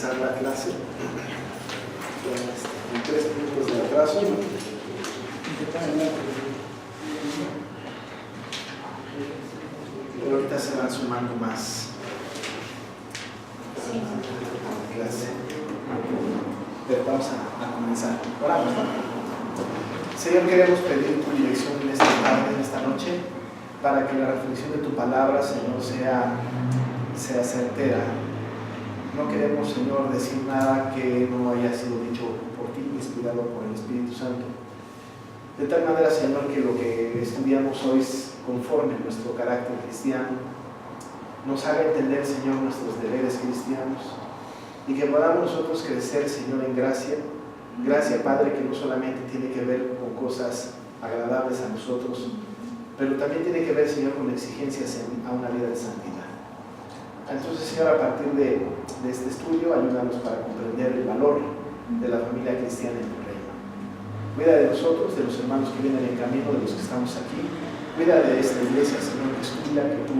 comenzar la clase con 3 minutos de atraso. Pero ahorita se van sumando más clase. Pero vamos a comenzar. Oramos, ¿no? Señor, queremos pedir tu dirección en esta tarde, en esta noche, para que la reflexión de tu palabra, Señor, sea certera. No queremos, Señor, decir nada que no haya sido dicho por ti, inspirado por el Espíritu Santo. De tal manera, Señor, que lo que estudiamos hoy es conforme a nuestro carácter cristiano, nos haga entender, Señor, nuestros deberes cristianos y que podamos nosotros crecer, Señor, en gracia. Gracia, Padre, que no solamente tiene que ver con cosas agradables a nosotros, pero también tiene que ver, Señor, con exigencias a una vida de santidad. Entonces, Señor, a partir de este estudio, ayúdanos para comprender el valor de la familia cristiana en tu reino. Cuida de nosotros, de los hermanos que vienen en camino, de los que estamos aquí. Cuida de esta iglesia, Señor, que es tuya, que tú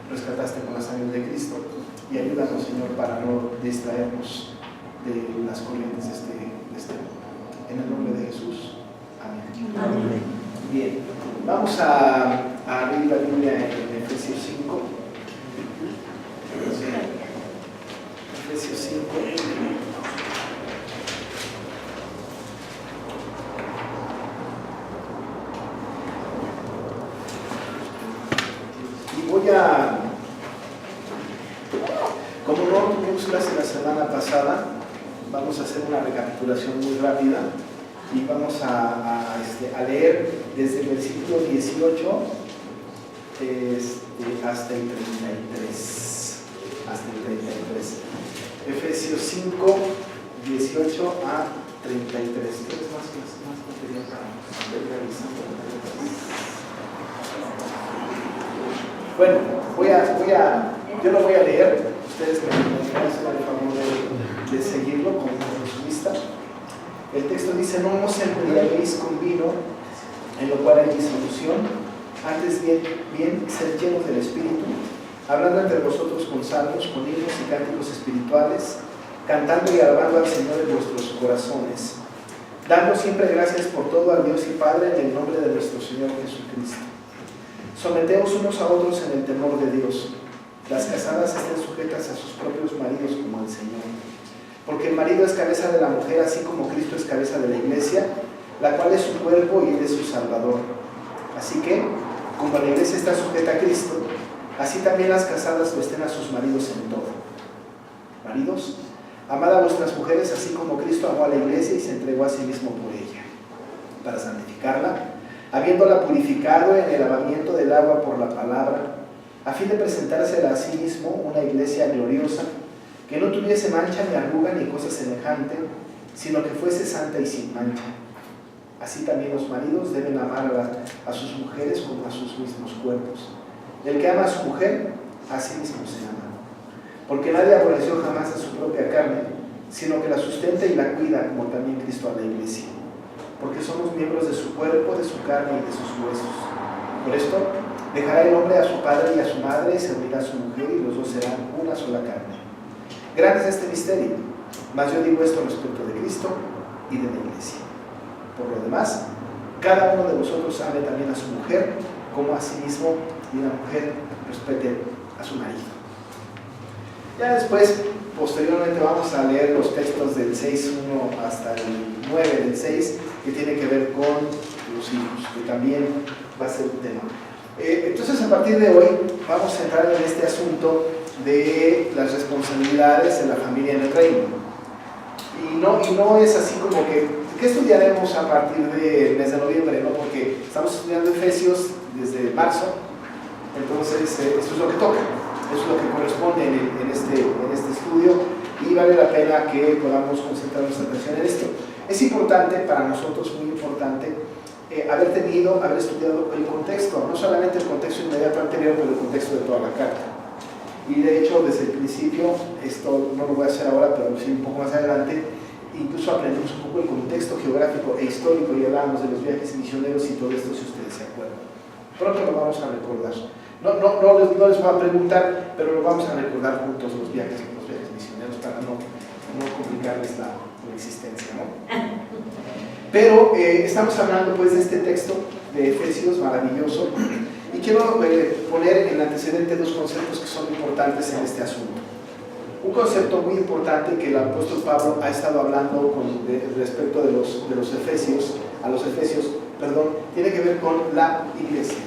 rescataste con la sangre de Cristo. Y ayúdanos, Señor, para no distraernos de las corrientes de este mundo. En el nombre de Jesús. Amén. Amén. Bien, vamos a abrir la Biblia en Efesios 5. Efesios 5. Y voy a, como no tuvimos clase la semana pasada, vamos a hacer una recapitulación muy rápida y vamos a leer desde el versículo 18 hasta el 33. Efesios 5, 18 a 33. ¿Tienes más material para ir revisando? Bueno, yo lo voy a leer. Ustedes me hacen el favor de seguirlo con su vista. El texto dice: no os embriaguéis con vino, en lo cual hay disolución, antes bien ser llenos del Espíritu, hablando entre vosotros con salmos, con himnos y cánticos espirituales, cantando y alabando al Señor en vuestros corazones, dando siempre gracias por todo al Dios y Padre en el nombre de nuestro Señor Jesucristo. Someteos unos a otros en el temor de Dios. Las casadas estén sujetas a sus propios maridos como al Señor. Porque el marido es cabeza de la mujer, así como Cristo es cabeza de la iglesia, la cual es su cuerpo y él es su Salvador. Así que, como la iglesia está sujeta a Cristo, así también las casadas lo estén a sus maridos en todo. Maridos, amad a vuestras mujeres, así como Cristo amó a la iglesia y se entregó a sí mismo por ella, para santificarla, habiéndola purificado en el lavamiento del agua por la palabra, a fin de presentársela a sí mismo una iglesia gloriosa, que no tuviese mancha ni arruga ni cosa semejante, sino que fuese santa y sin mancha. Así también los maridos deben amar a sus mujeres como a sus mismos cuerpos. El que ama a su mujer, a sí mismo se ama. Porque nadie aborreció jamás a su propia carne, sino que la sustenta y la cuida, como también Cristo a la iglesia. Porque somos miembros de su cuerpo, de su carne y de sus huesos. Por esto, dejará el hombre a su padre y a su madre, y se unirá a su mujer, y los dos serán una sola carne. Grande es este misterio, mas yo digo esto respecto de Cristo y de la iglesia. Por lo demás, cada uno de vosotros ame también a su mujer como a sí mismo, y la mujer respete a su marido. Ya después, posteriormente, vamos a leer los textos del 6.1 hasta el 9 del 6, que tiene que ver con los hijos, que también va a ser un tema. Entonces, a partir de hoy, vamos a entrar en este asunto de las responsabilidades de la familia en el reino. Y no es así como que, ¿qué estudiaremos a partir del mes de noviembre? ¿No? Porque estamos estudiando Efesios desde marzo, entonces eso es lo que toca, eso es lo que corresponde en este estudio, y vale la pena que podamos concentrar nuestra atención en esto. Es importante para nosotros, muy importante, haber estudiado el contexto, no solamente el contexto inmediato anterior, pero el contexto de toda la carta. Y de hecho, desde el principio, esto no lo voy a hacer ahora, pero sí un poco más adelante, incluso aprendimos un poco el contexto geográfico e histórico y hablamos de los viajes misioneros y todo esto, si ustedes se acuerdan. Pronto lo vamos a recordar. No les voy a preguntar, pero lo vamos a recordar juntos los viajes misioneros para no no complicarles la existencia, ¿no? Pero estamos hablando pues de este texto de Efesios maravilloso, y quiero poner en antecedente dos conceptos que son importantes en este asunto. Un concepto muy importante que el apóstol Pablo ha estado hablando respecto de los Efesios, a los Efesios, tiene que ver con la iglesia.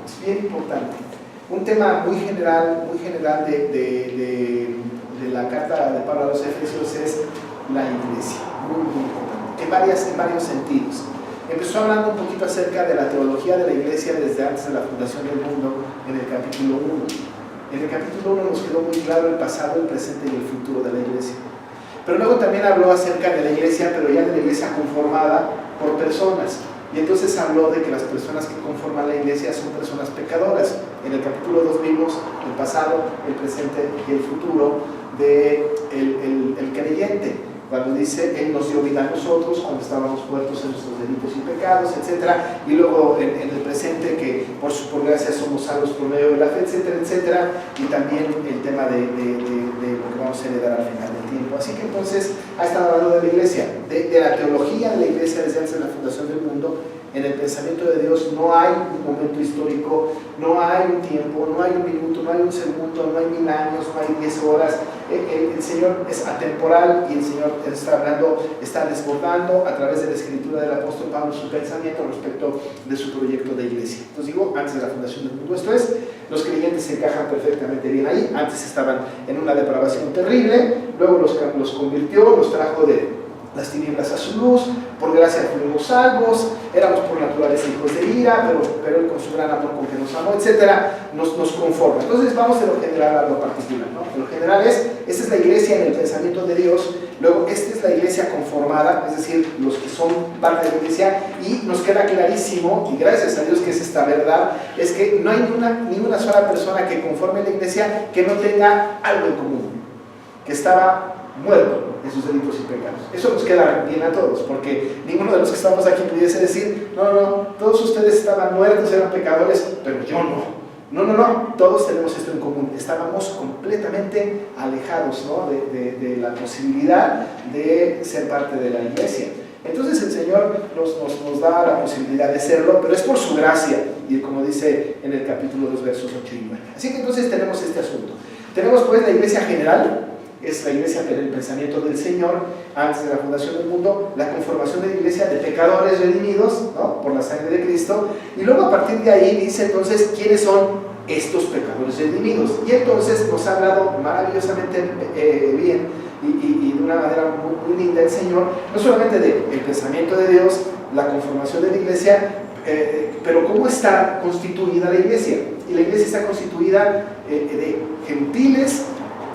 Es bien importante. Un tema muy general de la carta de Pablo a los Efesios es la iglesia, muy importante, en varios sentidos. Empezó hablando un poquito acerca de la teología de la iglesia desde antes de la fundación del mundo en el capítulo 1. En el capítulo 1 nos quedó muy claro el pasado, el presente y el futuro de la iglesia. Pero luego también habló acerca de la iglesia, pero ya de la iglesia conformada por personas. Y entonces habló de que las personas que conforman la iglesia son personas pecadoras. En el capítulo 2 vimos el pasado, el presente y el futuro del creyente. Cuando dice, Él nos dio vida a nosotros cuando estábamos muertos en nuestros delitos y pecados, etc. Y luego en el presente, que por gracia somos salvos por medio de la fe, etcétera, etcétera. Y también el tema de lo que vamos a heredar al final del tiempo. Así que entonces ha estado hablando de la iglesia, de la teología de la iglesia desde antes de la fundación del mundo. En el pensamiento de Dios no hay un momento histórico, no hay un tiempo, no hay un minuto, no hay un segundo, no hay 1000 años, no hay 10 horas. El Señor es atemporal y el Señor está desbordando a través de la escritura del apóstol Pablo su pensamiento respecto de su proyecto de iglesia. Entonces digo, antes de la fundación del mundo. Esto es, los creyentes se encajan perfectamente bien ahí. Antes estaban en una depravación terrible, luego los convirtió, los trajo de las tinieblas a su luz, por gracia fuimos salvos, éramos por naturaleza hijos de ira, pero Él con su gran amor con que nos amó, etcétera, nos conforma. Entonces vamos de lo general a lo particular, ¿no? De lo general esta es la iglesia en el pensamiento de Dios, luego esta es la iglesia conformada, es decir, los que son parte de la iglesia, y nos queda clarísimo, y gracias a Dios que es esta verdad, es que no hay ni una sola persona que conforme la iglesia que no tenga algo en común, que estaba muerto en sus delitos y pecados. Eso nos queda bien a todos, porque ninguno de los que estamos aquí pudiese decir, no, todos ustedes estaban muertos, eran pecadores, pero yo no. No, todos tenemos esto en común. Estábamos completamente alejados, ¿no? de la posibilidad de ser parte de la iglesia. Entonces el Señor nos da la posibilidad de serlo, pero es por su gracia, y como dice en el capítulo 2, versos 8 y 9. Así que entonces tenemos este asunto. Tenemos pues la iglesia general, es la iglesia en el pensamiento del Señor antes de la fundación del mundo, la conformación de la iglesia de pecadores redimidos, ¿no? Por la sangre de Cristo, y luego a partir de ahí dice entonces quiénes son estos pecadores redimidos, y entonces nos ha hablado maravillosamente bien y de una manera muy linda el Señor, no solamente del pensamiento de Dios, la conformación de la iglesia, pero cómo está constituida la iglesia. Y la iglesia está constituida de gentiles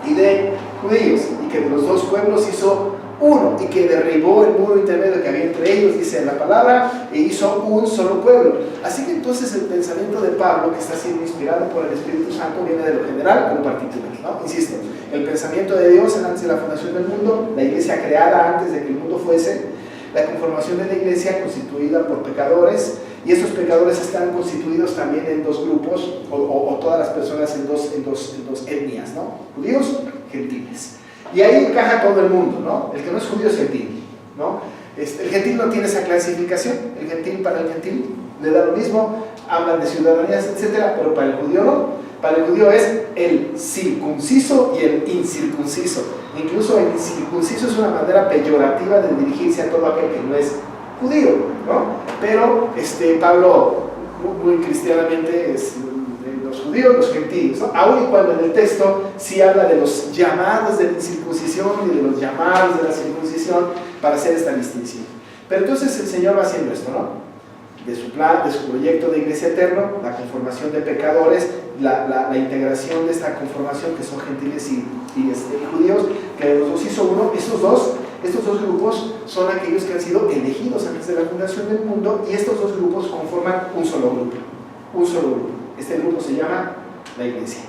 y de judíos, y que de los dos pueblos hizo uno, y que derribó el muro intermedio que había entre ellos, dice la palabra, e hizo un solo pueblo. Así que entonces el pensamiento de Pablo, que está siendo inspirado por el Espíritu Santo, viene de lo general a lo particular, ¿no? Insisto, el pensamiento de Dios antes de la fundación del mundo, la iglesia creada antes de que el mundo fuese, la conformación de la iglesia constituida por pecadores, y estos pecadores están constituidos también en dos grupos, o todas las personas en dos etnias, ¿no? Judíos, gentiles. Y ahí encaja todo el mundo, ¿no? El que no es judío es gentil, ¿no? El gentil no tiene esa clasificación. El gentil, para el gentil le da lo mismo, hablan de ciudadanías, etcétera, pero para el judío no. Para el judío es el circunciso y el incircunciso. Incluso el incircunciso es una manera peyorativa de dirigirse a todo aquel que no es judío, ¿no? Pero Pablo, muy cristianamente, es los judíos, los gentiles, ¿no? Aún y cuando en el texto sí habla de los llamados de la incircuncisión y de los llamados de la circuncisión para hacer esta distinción. Pero entonces el Señor va haciendo esto, ¿no? De su plan, de su proyecto de iglesia eterno, la conformación de pecadores, la integración de esta conformación que son gentiles y judíos, que los dos hizo uno. Estos dos grupos son aquellos que han sido elegidos antes de la fundación del mundo, y estos dos grupos conforman un solo grupo. Este grupo se llama la iglesia.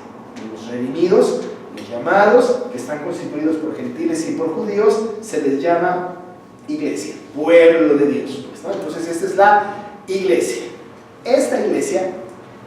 Los redimidos, los llamados, que están constituidos por gentiles y por judíos, se les llama iglesia, pueblo de Dios, pues, ¿no? Entonces esta es la iglesia. Esta iglesia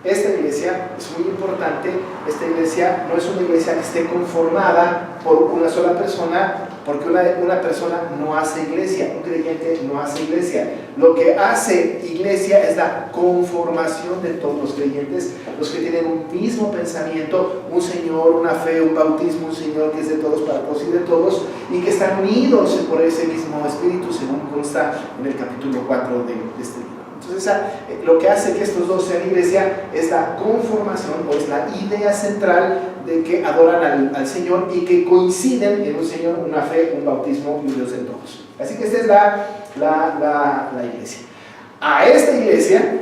esta iglesia es muy importante. Esta iglesia no es una iglesia que esté conformada por una sola persona, porque una persona no hace iglesia, un creyente no hace iglesia. Lo que hace iglesia es la conformación de todos los creyentes, los que tienen un mismo pensamiento, un Señor, una fe, un bautismo, un Señor que es de todos, para todos y de todos, y que están unidos por ese mismo Espíritu, según consta en el capítulo 4 de este libro. Entonces, lo que hace que estos dos sean iglesia es la conformación, o es la idea central de que adoran al Señor y que coinciden en un Señor, una fe, un bautismo y un Dios de todos. Así que esta es la iglesia. A esta iglesia,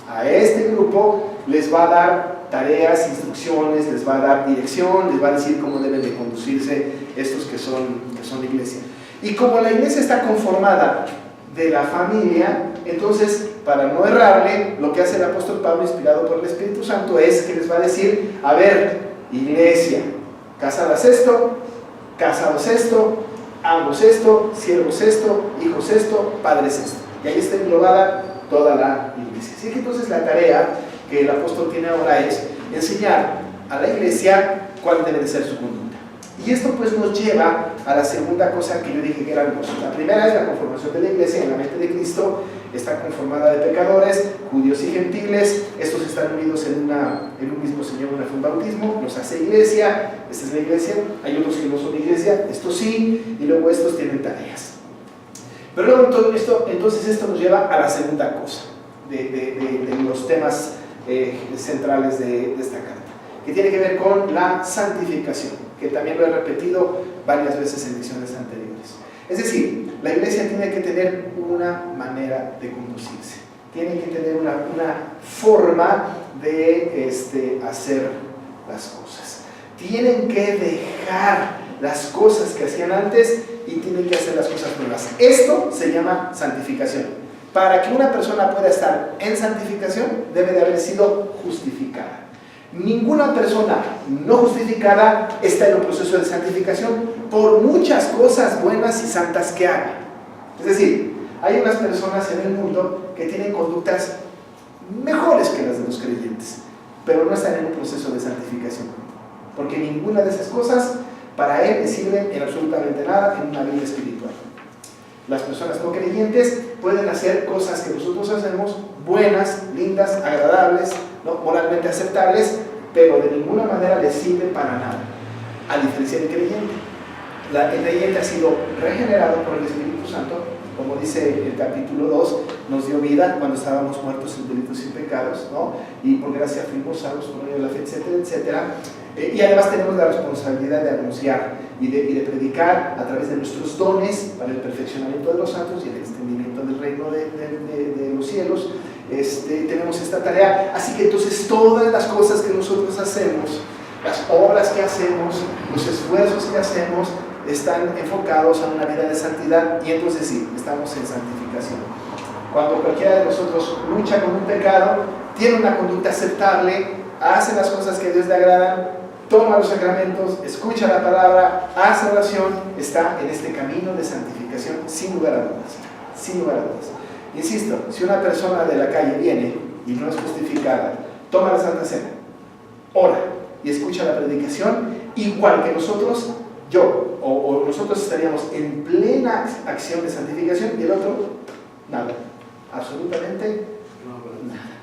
a este grupo, les va a dar tareas, instrucciones, les va a dar dirección, les va a decir cómo deben de conducirse estos que son iglesia. Y como la iglesia está conformada de la familia, entonces, para no errarle, lo que hace el apóstol Pablo, inspirado por el Espíritu Santo, es que les va a decir: a ver, iglesia, casadas esto, casados esto, ambos esto, siervos esto, hijos esto, padres esto. Y ahí está englobada toda la iglesia. Así que entonces la tarea que el apóstol tiene ahora es enseñar a la iglesia cuál debe de ser su conducta. Y esto pues nos lleva a la segunda cosa que yo dije que eran dos. La primera es la conformación de la iglesia en la mente de Cristo. Está conformada de pecadores, judíos y gentiles. Estos están unidos en un mismo Señor, un bautismo. Los hace iglesia. Esta es la iglesia. Hay otros que no son iglesia, estos sí. Y luego estos tienen tareas. Pero luego todo esto, entonces esto nos lleva a la segunda cosa de los temas centrales de esta carta, que tiene que ver con la santificación, que también lo he repetido varias veces en lecciones anteriores. Es decir, la iglesia tiene que tener una manera de conducirse, tiene que tener una forma de hacer las cosas. Tienen que dejar las cosas que hacían antes y tienen que hacer las cosas nuevas. Esto se llama santificación. Para que una persona pueda estar en santificación, debe de haber sido justificada. Ninguna persona no justificada está en un proceso de santificación por muchas cosas buenas y santas que haga. Es decir, hay unas personas en el mundo que tienen conductas mejores que las de los creyentes, pero no están en un proceso de santificación, porque ninguna de esas cosas para él le sirven en absolutamente nada en una vida espiritual. Las personas no creyentes pueden hacer cosas que nosotros hacemos, buenas, lindas, agradables, ¿no? Moralmente aceptables, pero de ninguna manera les sirven para nada, a diferencia del creyente. El creyente ha sido regenerado por el Espíritu Santo, como dice el capítulo 2, nos dio vida cuando estábamos muertos en delitos y pecados, ¿no? Y por gracia fuimos salvos por medio de la fe, etcétera, etcétera. Y además tenemos la responsabilidad de anunciar y de predicar a través de nuestros dones para el perfeccionamiento de los santos y el extendimiento del reino de los cielos. Tenemos esta tarea. Así que entonces todas las cosas que nosotros hacemos, las obras que hacemos, los esfuerzos que hacemos, están enfocados a una vida de santidad, y entonces sí, estamos en santificación. Cuando cualquiera de nosotros lucha con un pecado, tiene una conducta aceptable, hace las cosas que a Dios le agradan, toma los sacramentos, escucha la palabra, hace oración, está en este camino de santificación sin lugar a dudas, sin lugar a dudas. Insisto, si una persona de la calle viene y no es justificada, toma la Santa Cena, ora y escucha la predicación, igual que nosotros, o nosotros estaríamos en plena acción de santificación, y el otro, nada, absolutamente nada.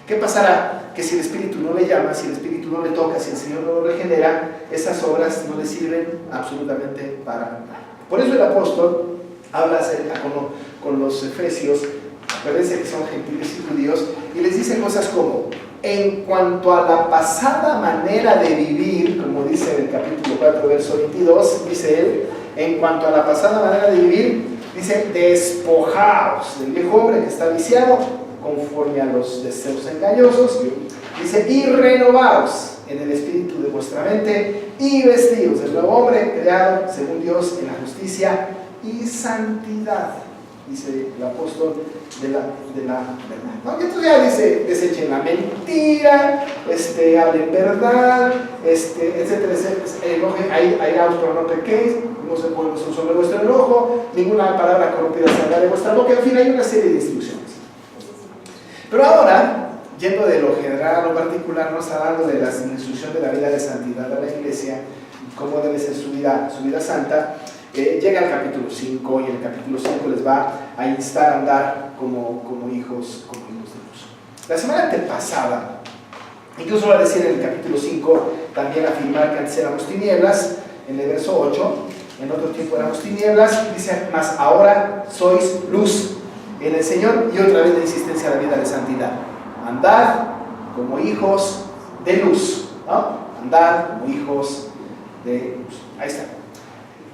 ¿Qué pasará? Que si el Espíritu no le llama, si el Espíritu no le toca, si el Señor no lo regenera, esas obras no le sirven absolutamente para nada. Por eso el apóstol habla con los efesios, acuérdense que son gentiles y judíos, y les dice cosas como: en cuanto a la pasada manera de vivir, como dice en el capítulo 4, verso 22, dice él, en cuanto a la pasada manera de vivir, dice: despojaos del viejo hombre que está viciado conforme a los deseos engañosos, dice, y renovaos en el espíritu de vuestra mente, y vestidos del nuevo hombre creado según Dios en la justicia y santidad, dice el apóstol de la verdad. ¿No? Y entonces ya dice: desechen la mentira, hablen verdad, etcétera, etcétera. Airaos, pero no pequéis, no se puede sobre vuestro enojo, ninguna palabra corrompida salga de vuestra boca. En fin, hay una serie de instrucciones. Pero ahora yendo de lo general a lo particular, nos está dando de la instrucción de la vida de santidad de la iglesia, cómo debe ser su vida santa. Llega al capítulo 5 y en el capítulo 5 les va a instar a andar como hijos de Dios. La semana antepasada, incluso va a decir en el capítulo 5, también afirmar que antes éramos tinieblas, en el verso 8, en otro tiempo éramos tinieblas, dice, mas ahora sois luz en el Señor, y otra vez la insistencia a la vida de santidad. Andad como hijos de luz, ¿no? Andad como hijos de luz. Ahí está.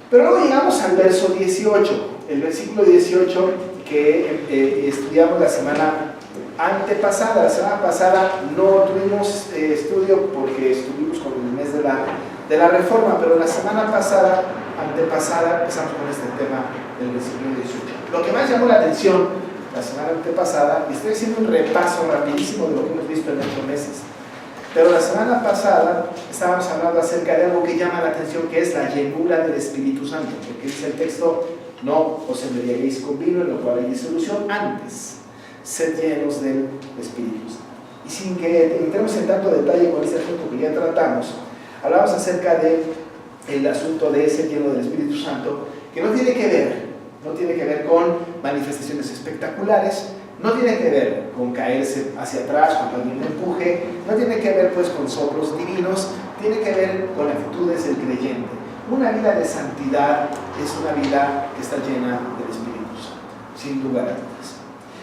Pero luego llegamos al verso 18, el versículo 18 que estudiamos la semana antepasada. La semana pasada no tuvimos estudio porque estuvimos con el mes de la reforma, pero la semana antepasada empezamos con este tema del versículo 18. Lo que más llamó la atención la semana antepasada, y estoy haciendo un repaso rapidísimo de lo que hemos visto en 8 meses, pero la semana pasada estábamos hablando acerca de algo que llama la atención, que es la llenura del Espíritu Santo, porque dice el texto, no os embriaguéis con vino, en lo cual hay disolución, antes sed llenos del Espíritu Santo. Y sin que entremos en tanto detalle con este asunto que ya tratamos, hablamos acerca del asunto de ser lleno del Espíritu Santo, que no tiene que ver con manifestaciones espectaculares, no tiene que ver con caerse hacia atrás cuando alguien le empuje, no tiene que ver pues con soplos divinos, tiene que ver con actitudes del creyente. Una vida de santidad es una vida que está llena del Espíritu Santo, sin lugar a dudas.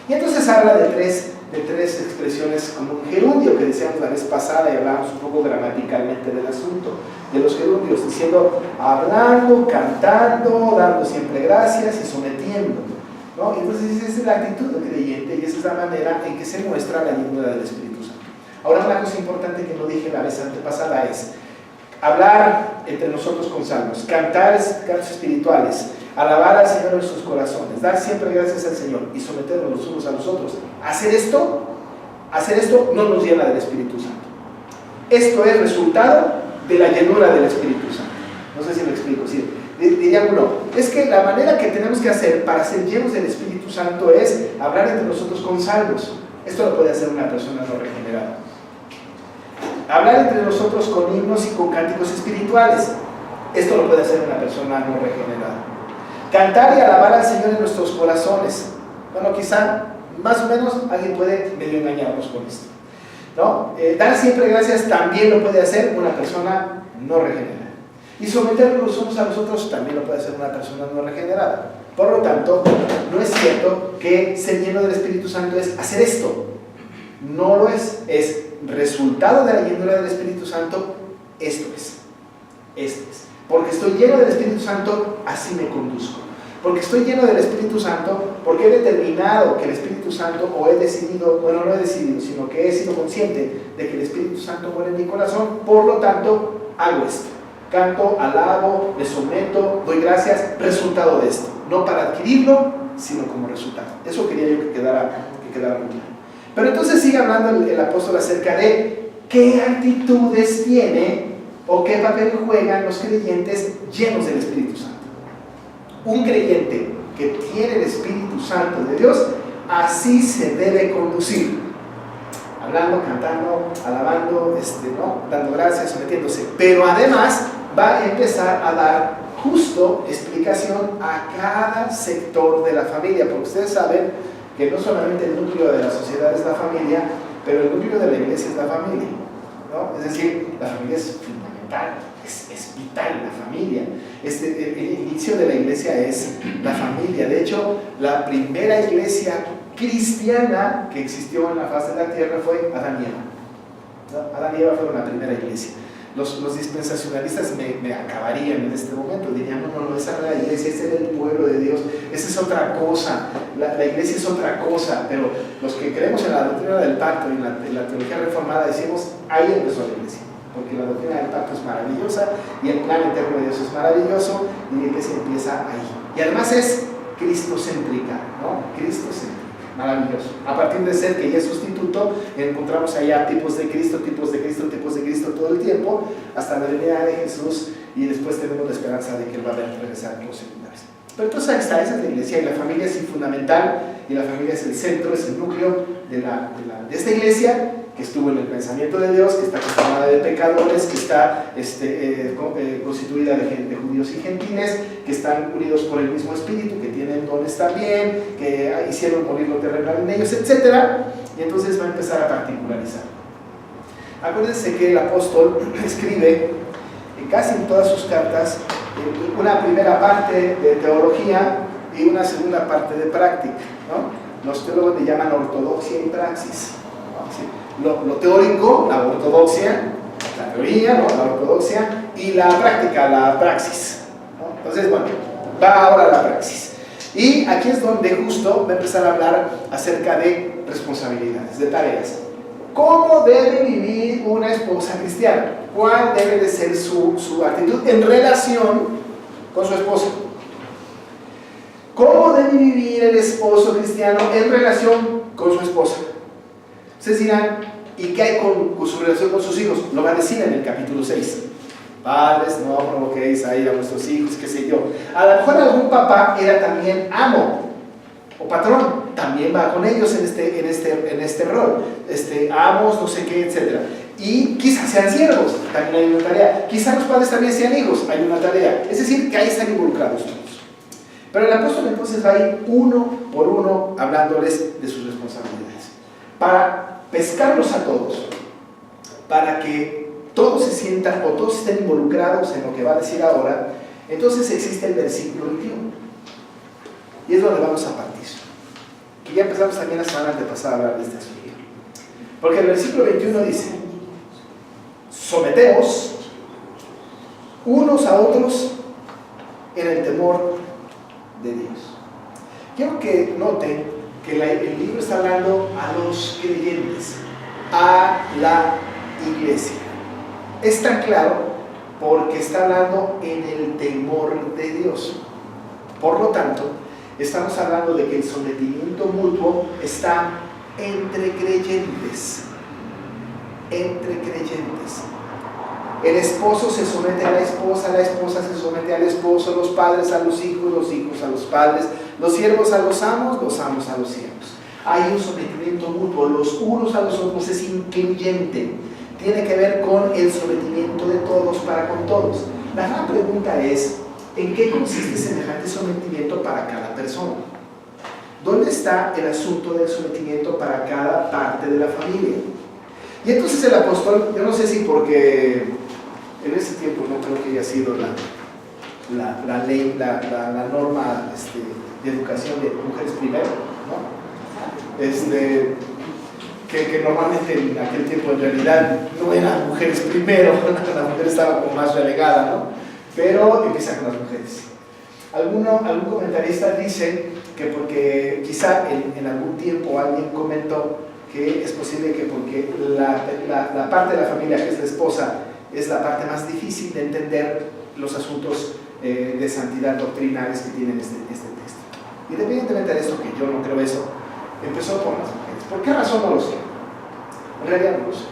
Y entonces habla de tres expresiones como un gerundio que decíamos la vez pasada, y hablábamos un poco gramaticalmente del asunto, de los gerundios, diciendo, hablando, cantando, dando siempre gracias y sometiendo, ¿no? Entonces esa es la actitud del creyente y esa es la manera en que se muestra la llenura del Espíritu Santo. Ahora, una cosa importante que no dije la vez antepasada es hablar entre nosotros con salmos, cantar cantos espirituales, alabar al Señor en sus corazones, dar siempre gracias al Señor y someternos los unos a los otros. Hacer esto no nos llena del Espíritu Santo. Esto es resultado de la llenura del Espíritu Santo. No sé si lo explico. Sí, diría uno, es que la manera que tenemos que hacer para ser llenos del Espíritu Santo es hablar entre nosotros con salmos. Esto lo puede hacer una persona no regenerada. Hablar entre nosotros con himnos y con cánticos espirituales. Esto lo puede hacer una persona no regenerada. Cantar y alabar al Señor en nuestros corazones. Bueno, quizá más o menos alguien puede medio engañarnos con esto, ¿no? Dar siempre gracias también lo puede hacer una persona no regenerada. Y someternos los unos a los otros también lo puede hacer una persona no regenerada. Por lo tanto, no es cierto que ser lleno del Espíritu Santo es hacer esto. No lo es. Es resultado de la llenura del Espíritu Santo. Esto es. Porque estoy lleno del Espíritu Santo, así me conduzco. Porque estoy lleno del Espíritu Santo, porque he determinado que el Espíritu Santo, o he decidido, bueno, no he decidido, sino que he sido consciente de que el Espíritu Santo muere en mi corazón, por lo tanto, hago esto. Canto, alabo, me someto, doy gracias, resultado de esto. No para adquirirlo, sino como resultado. Eso quería yo que quedara muy claro. Pero entonces sigue hablando el apóstol acerca de qué actitudes tiene o qué papel juegan los creyentes llenos del Espíritu Santo. Un creyente que tiene el Espíritu Santo de Dios, así se debe conducir. Hablando, cantando, alabando, ¿no? Dando gracias, sometiéndose. Pero además va a empezar a dar justo explicación a cada sector de la familia, porque ustedes saben que no solamente el núcleo de la sociedad es la familia, pero el núcleo de la iglesia es la familia, ¿no? Es decir, la familia es fundamental, es vital la familia. El inicio de la iglesia es la familia. De hecho, la primera iglesia cristiana que existió en la faz de la tierra fue Adán y Eva, ¿no? Adán y Eva fueron la primera iglesia. Los dispensacionalistas me acabarían en este momento, dirían, no, esa era la iglesia, ese era el pueblo de Dios, esa es otra cosa, la iglesia es otra cosa. Pero los que creemos en la doctrina del pacto y en la teología reformada decimos, ahí empezó la iglesia, porque la doctrina del pacto es maravillosa y el plan eterno de Dios es maravilloso, y la iglesia empieza ahí. Y además es cristocéntrica, ¿no? Cristocéntrica. Maravilloso. A partir de ser que ya es sustituto, encontramos allá tipos de Cristo todo el tiempo, hasta la venida de Jesús, y después tenemos la esperanza de que Él va a regresar por segunda vez. Pero entonces ahí está, esa es la iglesia, y la familia es fundamental, y la familia es el centro, es el núcleo de esta iglesia, que estuvo en el pensamiento de Dios, que está conformada de pecadores, que está constituida de judíos y gentiles, que están unidos por el mismo espíritu, que tienen dones también, que hicieron morir lo terrenal en ellos, etc. Y entonces va a empezar a particularizar. Acuérdense que el apóstol escribe casi en todas sus cartas una primera parte de teología y una segunda parte de práctica, ¿no? Los teólogos le llaman ortodoxia y praxis, ¿no? ¿Sí? Lo teórico, la ortodoxia, la teoría, ¿no? La ortodoxia, y la práctica, la praxis, ¿no? Entonces, bueno, va ahora la praxis. Y aquí es donde justo va a empezar a hablar acerca de responsabilidades, de tareas. ¿Cómo debe vivir una esposa cristiana? ¿Cuál debe de ser su actitud en relación con su esposa? ¿Cómo debe vivir el esposo cristiano en relación con su esposa? Ustedes dirán, ¿y qué hay con su relación con sus hijos? Lo va a decir en el capítulo 6. Padres, no provoquéis a ir a vuestros hijos, qué sé yo. A lo mejor algún papá era también amo o patrón, también va con ellos en este rol. Amos, no sé qué, etc. Y quizás sean siervos, también hay una tarea. Quizás los padres también sean hijos, hay una tarea. Es decir, que ahí están involucrados todos. Pero el apóstol entonces va a ir uno por uno hablándoles de sus responsabilidades, para pescarlos a todos, para que todos se sientan o todos estén involucrados en lo que va a decir ahora. Entonces existe el versículo 21 y es donde vamos a partir, que ya empezamos también la semana antepasada a hablar de este asunto, porque el versículo 21 dice: someteos unos a otros en el temor de Dios. Quiero que noten que el libro está hablando a los creyentes, a la iglesia. Es tan claro porque está hablando en el temor de Dios. Por lo tanto, estamos hablando de que el sometimiento mutuo está entre creyentes. Entre creyentes. El esposo se somete a la esposa se somete al esposo, los padres a los hijos a los padres, los siervos a los amos a los siervos. Hay un sometimiento mutuo, los unos a los otros, es incluyente. Tiene que ver con el sometimiento de todos para con todos. La gran pregunta es: ¿en qué consiste semejante sometimiento para cada persona? ¿Dónde está el asunto del sometimiento para cada parte de la familia? Y entonces el apóstol, yo no sé si porque en ese tiempo no creo que haya sido la ley, la norma de educación de mujeres primero, ¿no? Que normalmente en aquel tiempo en realidad no eran mujeres primero, la mujer estaba como más relegada, ¿no? Pero empieza con las mujeres. Algún comentarista dice que porque quizá en algún tiempo alguien comentó que es posible que porque la parte de la familia que es la esposa es la parte más difícil de entender los asuntos de santidad doctrinales que tienen este texto. Independientemente de esto, que yo no creo eso, empezó por las mujeres. ¿Por qué razón? No lo sé. En realidad no lo sé.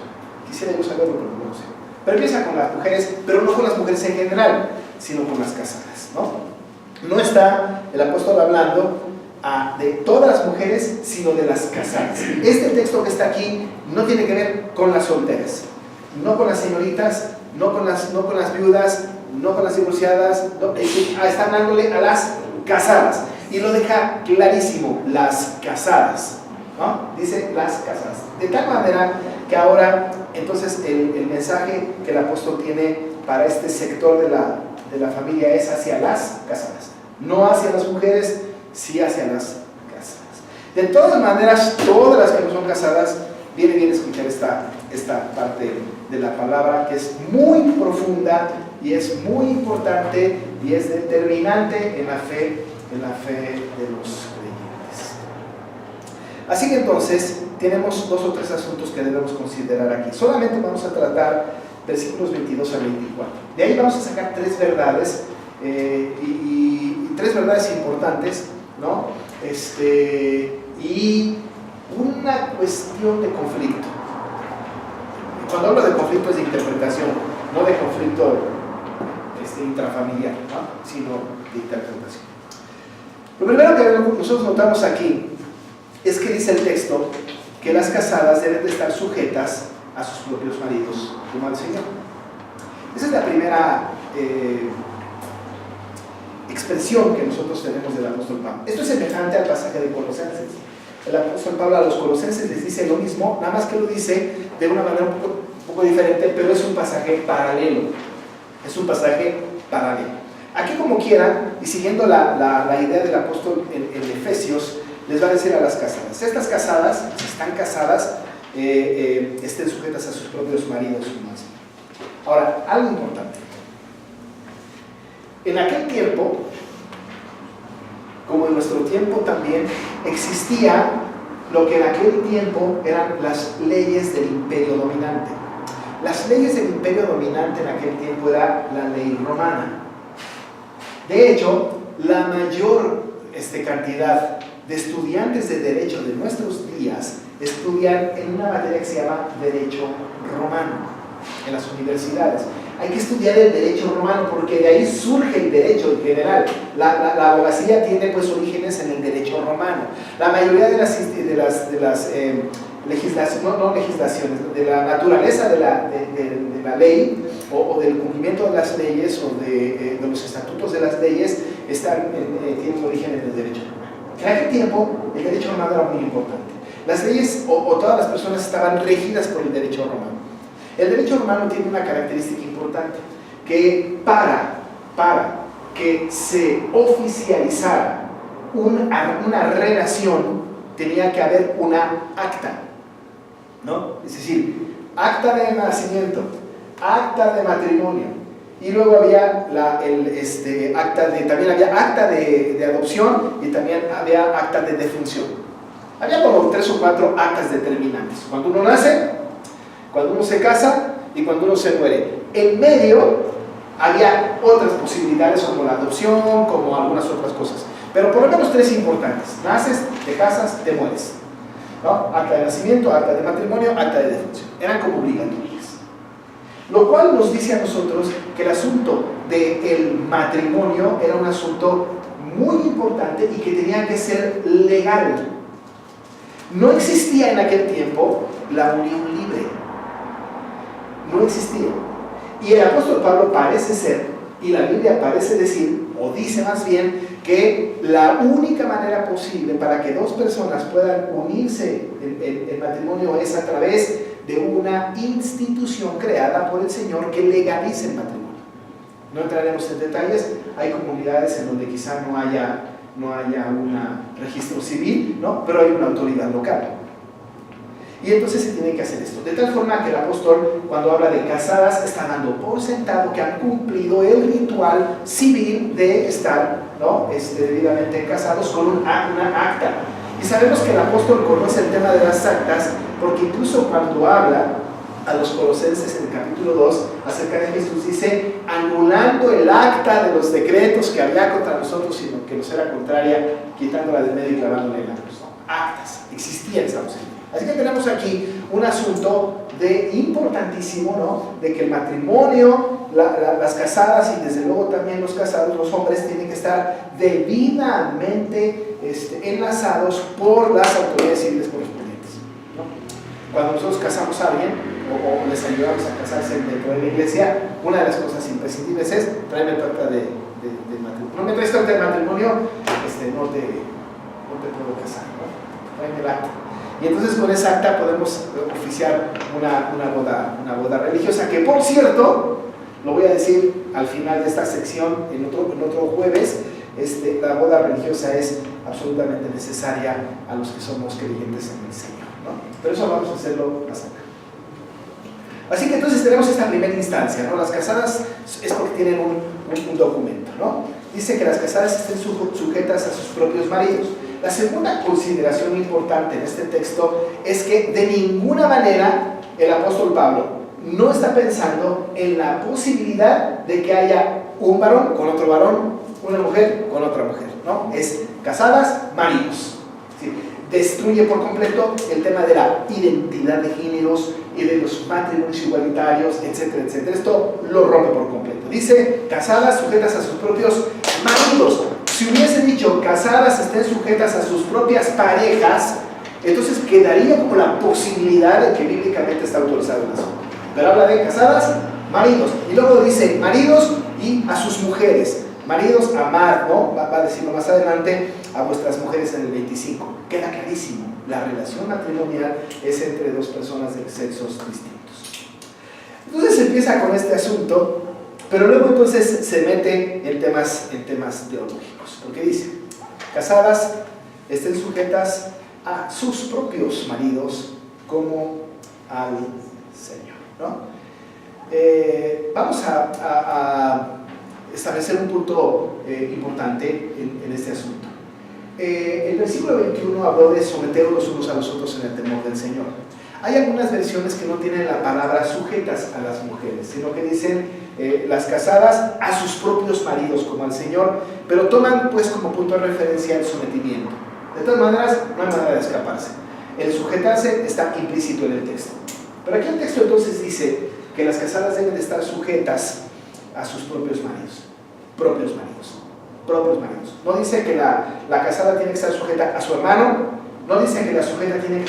Quisiera yo saberlo, pero no lo sé. Pero empieza con las mujeres, pero no con las mujeres en general, sino con las casadas, ¿no? No está el apóstol hablando de todas las mujeres, sino de las casadas. Este texto que está aquí no tiene que ver con las solteras, no con las señoritas, no con las viudas, no con las divorciadas, no, está hablándole a las casadas. Y lo deja clarísimo: las casadas, ¿no? Dice las casadas. De tal manera que ahora, entonces, el mensaje que el apóstol tiene para este sector de la familia es hacia las casadas. No hacia las mujeres, sí hacia las casadas. De todas maneras, todas las que no son casadas, viene bien escuchar esta parte de la palabra, que es muy profunda y es muy importante y es determinante en la fe de los creyentes. Así que entonces tenemos 2 o 3 asuntos que debemos considerar aquí. Solamente vamos a tratar versículos 22 a 24. De ahí vamos a sacar 3 verdades y 3 verdades importantes, ¿no? Y una cuestión de conflicto. Cuando hablo de conflicto es de interpretación, no de conflicto intrafamiliar, ¿no? Sino de interpretación. Lo primero que nosotros notamos aquí es que dice el texto que las casadas deben de estar sujetas a sus propios maridos como al Señor. Esa es la primera expresión que nosotros tenemos del apóstol Pablo. Esto es semejante al pasaje de Colosenses. El apóstol Pablo a los colosenses les dice lo mismo, nada más que lo dice de una manera un poco diferente, pero es un pasaje paralelo. Es un pasaje paralelo. Aquí, como quieran, y siguiendo la idea del apóstol en Efesios, les va a decir a las casadas: estas casadas, si están casadas, estén sujetas a sus propios maridos. Ahora, algo importante. En aquel tiempo, como en nuestro tiempo también, existía lo que en aquel tiempo eran las leyes del imperio dominante. Las leyes del imperio dominante en aquel tiempo era la ley romana. De hecho, la mayor cantidad de estudiantes de derecho de nuestros días estudian en una materia que se llama derecho romano en las universidades. Hay que estudiar el derecho romano porque de ahí surge el derecho en general. La abogacía tiene pues orígenes en el derecho romano. La mayoría de las legislaciones, de la naturaleza de la ley o del cumplimiento de las leyes o de los estatutos de las leyes tienen origen en el derecho romano. En aquel tiempo el derecho romano era muy importante. Las leyes o todas las personas estaban regidas por el derecho romano. El derecho romano tiene una característica importante, que para que se oficializara una relación tenía que haber una acta, ¿no? Es decir, acta de nacimiento, acta de matrimonio, y luego había también había acta de adopción y también había acta de defunción. Había como 3 o 4 actas determinantes: cuando uno nace, cuando uno se casa y cuando uno se muere. En medio había otras posibilidades como la adopción, como algunas otras cosas, pero por lo menos 3 importantes: naces, te casas, te mueres, ¿no? Acta de nacimiento, acta de matrimonio, acta de defunción. Eran como obligatorias, lo cual nos dice a nosotros que el asunto del matrimonio era un asunto muy importante y que tenía que ser legal. No existía en aquel tiempo la unión libre. No existía. Y el apóstol Pablo parece ser, y la Biblia parece decir, o dice más bien, que la única manera posible para que 2 personas puedan unirse en matrimonio es a través de una institución creada por el Señor que legalice el matrimonio. No entraremos en detalles. Hay comunidades en donde quizá no haya un registro civil, ¿no? Pero hay una autoridad local. Y entonces se tiene que hacer esto, de tal forma que el apóstol, cuando habla de casadas, está dando por sentado que han cumplido el ritual civil de estar, ¿no? Debidamente casados con una acta. Y sabemos que el apóstol conoce el tema de las actas, porque incluso cuando habla a los colosenses en el capítulo 2 acerca de Jesús, dice: anulando el acta de los decretos que había contra nosotros, sino que nos era contraria, quitándola del medio y clavándola en la cruz. Actas existían, estamos diciendo. Así que tenemos aquí un asunto importantísimo, ¿no? De que el matrimonio, las casadas y desde luego también los casados, los hombres, tienen que estar debidamente enlazados por las autoridades civiles correspondientes, ¿no? Cuando nosotros casamos a alguien o les ayudamos a casarse dentro de la iglesia, una de las cosas imprescindibles es: tráeme tu acta de matrimonio. No me traes tu acta de matrimonio, no te puedo casar, ¿no? Tráeme el acta. Y entonces con esa acta podemos oficiar una boda religiosa, que por cierto, lo voy a decir al final de esta sección, en otro jueves, la boda religiosa es absolutamente necesaria a los que somos creyentes en el Señor, ¿no? Pero eso vamos a hacerlo más acá. Así que entonces tenemos esta primera instancia, ¿no? Las casadas es porque tienen un documento, ¿no? Dice que las casadas estén sujetas a sus propios maridos. La segunda consideración importante en este texto es que de ninguna manera el apóstol Pablo no está pensando en la posibilidad de que haya un varón con otro varón, una mujer con otra mujer, ¿no? Es casadas, maridos. ¿Sí? Destruye por completo el tema de la identidad de géneros y de los matrimonios igualitarios, etcétera, etcétera. Esto lo rompe por completo. Dice: casadas sujetas a sus propios maridos. Si hubiese dicho casadas estén sujetas a sus propias parejas, Entonces quedaría como la posibilidad de que bíblicamente está autorizado el asunto. Pero habla de casadas, maridos. Y luego dice maridos y a sus mujeres. Maridos, amad, ¿no? Va a decirlo más adelante, a vuestras mujeres en el 25. Queda clarísimo. La relación matrimonial es entre dos personas de sexos distintos. Entonces se empieza con este asunto, pero luego entonces se mete en temas teológicos. Porque dice, casadas estén sujetas a sus propios maridos como al Señor, ¿no? Vamos a establecer un punto importante en este asunto. El versículo 21 habló de someteros los unos a los otros en el temor del Señor. Hay algunas versiones que no tienen la palabra sujetas a las mujeres, sino que dicen las casadas a sus propios maridos como al Señor, pero toman pues como punto de referencia el sometimiento. De todas maneras, no hay manera de escaparse. El sujetarse está implícito en el texto. Pero aquí el texto entonces dice que las casadas deben de estar sujetas a sus propios maridos. Propios maridos. Propios maridos. No dice que la casada tiene que estar sujeta a su hermano, no dice que la casada tiene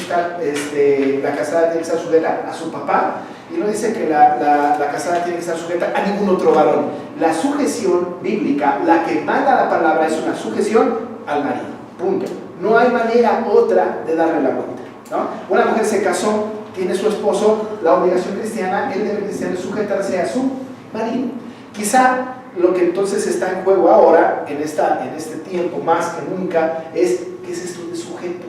que estar sujeta a su papá, y no dice que la casada tiene que estar sujeta a ningún otro varón. La sujeción bíblica, la que manda la palabra, es una sujeción al marido. Punto. No hay manera otra de darle la vuelta, ¿no? Una mujer se casó, tiene su esposo, la obligación cristiana, el deber cristiano es sujetarse a su marido. Quizá lo que entonces está en juego ahora, en este tiempo más que nunca, es ¿qué es esto de sujeto?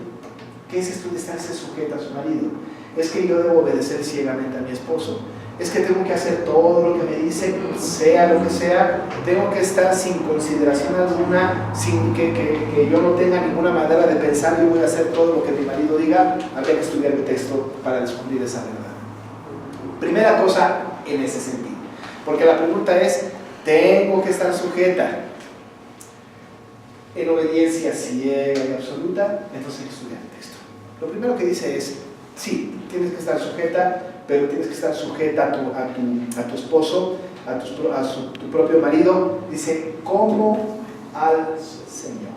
¿Qué es esto de estarse sujeta a su marido? Es que yo debo obedecer ciegamente a mi esposo. Es que tengo que hacer todo lo que me dice, sea lo que sea. Tengo que estar sin consideración alguna, sin que yo no tenga ninguna manera de pensar. Yo voy a hacer todo lo que mi marido diga. Habría que estudiar el texto para descubrir esa verdad. Primera cosa en ese sentido. Porque la pregunta es, ¿tengo que estar sujeta en obediencia ciega y absoluta? Entonces hay que estudiar el texto. Lo primero que dice es, sí, tienes que estar sujeta, pero tienes que estar sujeta a tu esposo, a tu propio marido. Dice, como al Señor.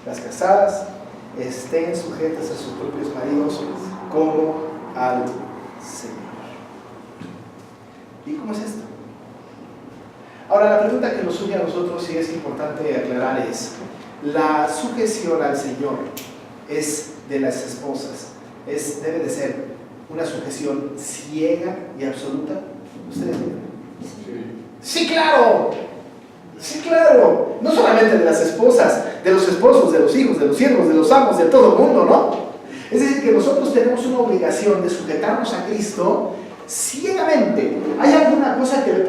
Las casadas estén sujetas a sus propios maridos como al Señor. ¿Y cómo es esto? Ahora, la pregunta que nos une a nosotros y es importante aclarar es, la sujeción al Señor es de las esposas, debe de ser una sujeción ciega y absoluta. ¿Ustedes entienden? Sí, claro. Sí, claro. No solamente de las esposas, de los esposos, de los hijos, de los siervos, de los amos, de todo el mundo, ¿no? Es decir, que nosotros tenemos una obligación de sujetarnos a Cristo ciegamente. ¿Hay alguna cosa que le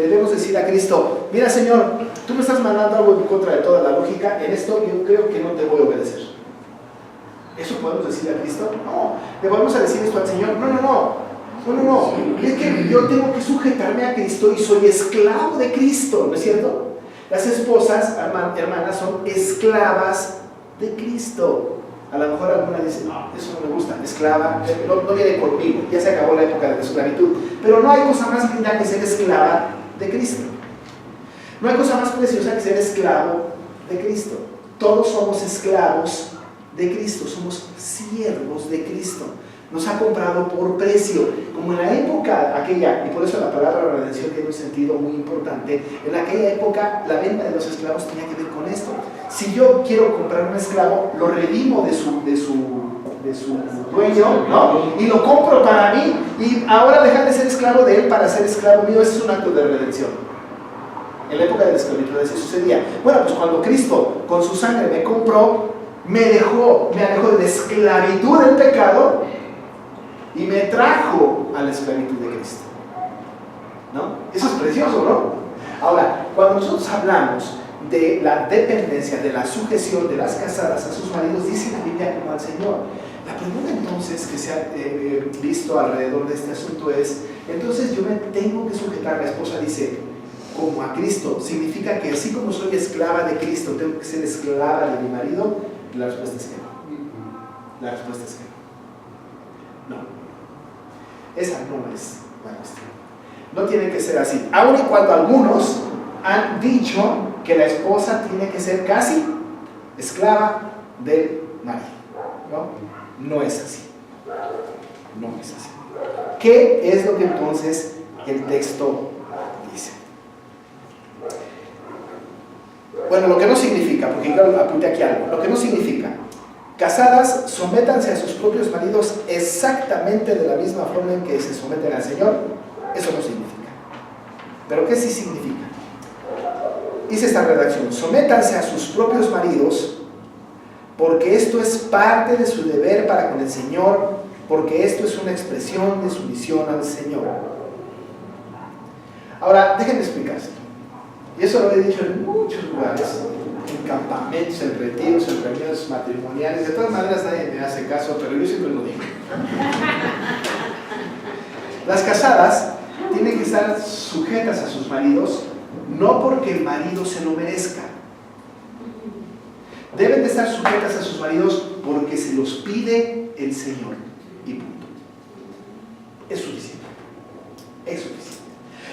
debemos decir a Cristo? Mira, Señor, tú me estás mandando algo en contra de toda la lógica, en esto yo creo que no te voy a obedecer. ¿Eso podemos decirle a Cristo? No. ¿Le podemos decir esto al Señor? No. Es que yo tengo que sujetarme a Cristo y soy esclavo de Cristo, ¿no es cierto? Las esposas, hermanas, son esclavas de Cristo. A lo mejor alguna dice, no, eso no me gusta, esclava, no viene conmigo, ya se acabó la época de la esclavitud. Pero no hay cosa más linda que ser esclava de Cristo. No hay cosa más preciosa que ser esclavo de Cristo. Todos somos esclavos de Cristo, somos siervos de Cristo. Nos ha comprado por precio, como en la época aquella, y por eso la palabra redención tiene un sentido muy importante. En aquella época la venta de los esclavos tenía que ver con esto. Si yo quiero comprar un esclavo, lo redimo de su dueño, ¿no? Y lo compro para mí, y ahora dejar de ser esclavo de él para ser esclavo mío. Ese es un acto de redención. En la época de la esclavitud eso sucedía. Bueno, pues cuando Cristo con su sangre me compró, me alejó de la esclavitud del pecado y me trajo a la esclavitud de Cristo, ¿no? Eso es precioso, ¿no? Ahora, cuando nosotros hablamos de la dependencia, de la sujeción de las casadas a sus maridos, dice la Biblia como al Señor. La pregunta entonces que se ha visto alrededor de este asunto es, entonces yo me tengo que sujetar, la esposa dice, como a Cristo, ¿significa que así como soy esclava de Cristo, tengo que ser esclava de mi marido? La respuesta es que no. La respuesta es que no. No. Esa no es la cuestión. No tiene que ser así. Aun y cuando algunos han dicho que la esposa tiene que ser casi esclava del marido, ¿no? No es así. No es así. ¿Qué es lo que entonces el texto dice? Bueno, lo que no significa, porque yo apunté aquí algo, lo que no significa: casadas, sométanse a sus propios maridos exactamente de la misma forma en que se someten al Señor. Eso no significa. ¿Pero qué sí significa? Dice esta redacción: sométanse a sus propios maridos, porque esto es parte de su deber para con el Señor, porque esto es una expresión de sumisión al Señor. Ahora, déjenme explicar esto. Y eso lo he dicho en muchos lugares, en campamentos, en retiros, en reuniones matrimoniales. De todas maneras nadie me hace caso, pero yo siempre lo digo. Las casadas tienen que estar sujetas a sus maridos, no porque el marido se lo merezca. Deben de estar sujetas a sus maridos porque se los pide el Señor. Y punto. Es suficiente. Es suficiente.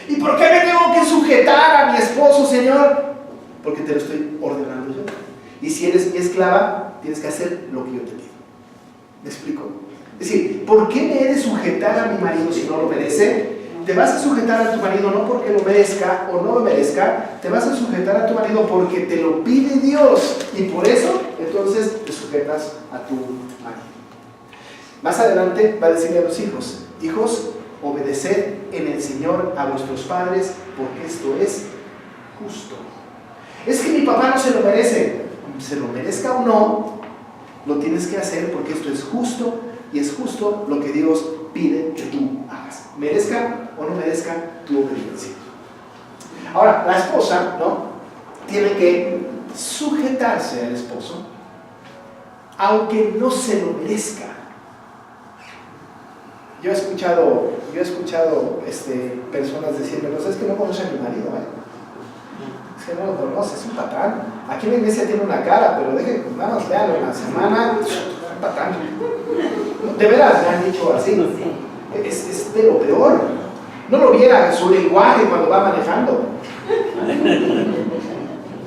¿Y por qué me tengo que sujetar a mi esposo, Señor? Porque te lo estoy ordenando yo. Y si eres mi esclava, tienes que hacer lo que yo te pido. ¿Me explico? Es decir, ¿por qué me he de sujetar a mi marido si no lo merece? Te vas a sujetar a tu marido no porque lo merezca o no lo merezca, te vas a sujetar a tu marido porque te lo pide Dios. Y por eso, entonces, te sujetas a tu marido. Más adelante va a decirle a los hijos: hijos, obedeced en el Señor a vuestros padres, porque esto es justo. Es que mi papá no se lo merece. Se lo merezca o no, lo tienes que hacer porque esto es justo, y es justo lo que Dios pide que tú hagas, merezca o no merezca tu obediencia. Ahora, la esposa, ¿no?, tiene que sujetarse al esposo, aunque no se lo merezca. Yo he escuchado personas decirme: no, es que no conoce a mi marido, es que no lo conoce, es un patán. Aquí en la iglesia tiene una cara, pero deje que nada más vean en la semana, un patán. De veras me han dicho así. Es de lo peor. No lo viera su lenguaje cuando va manejando,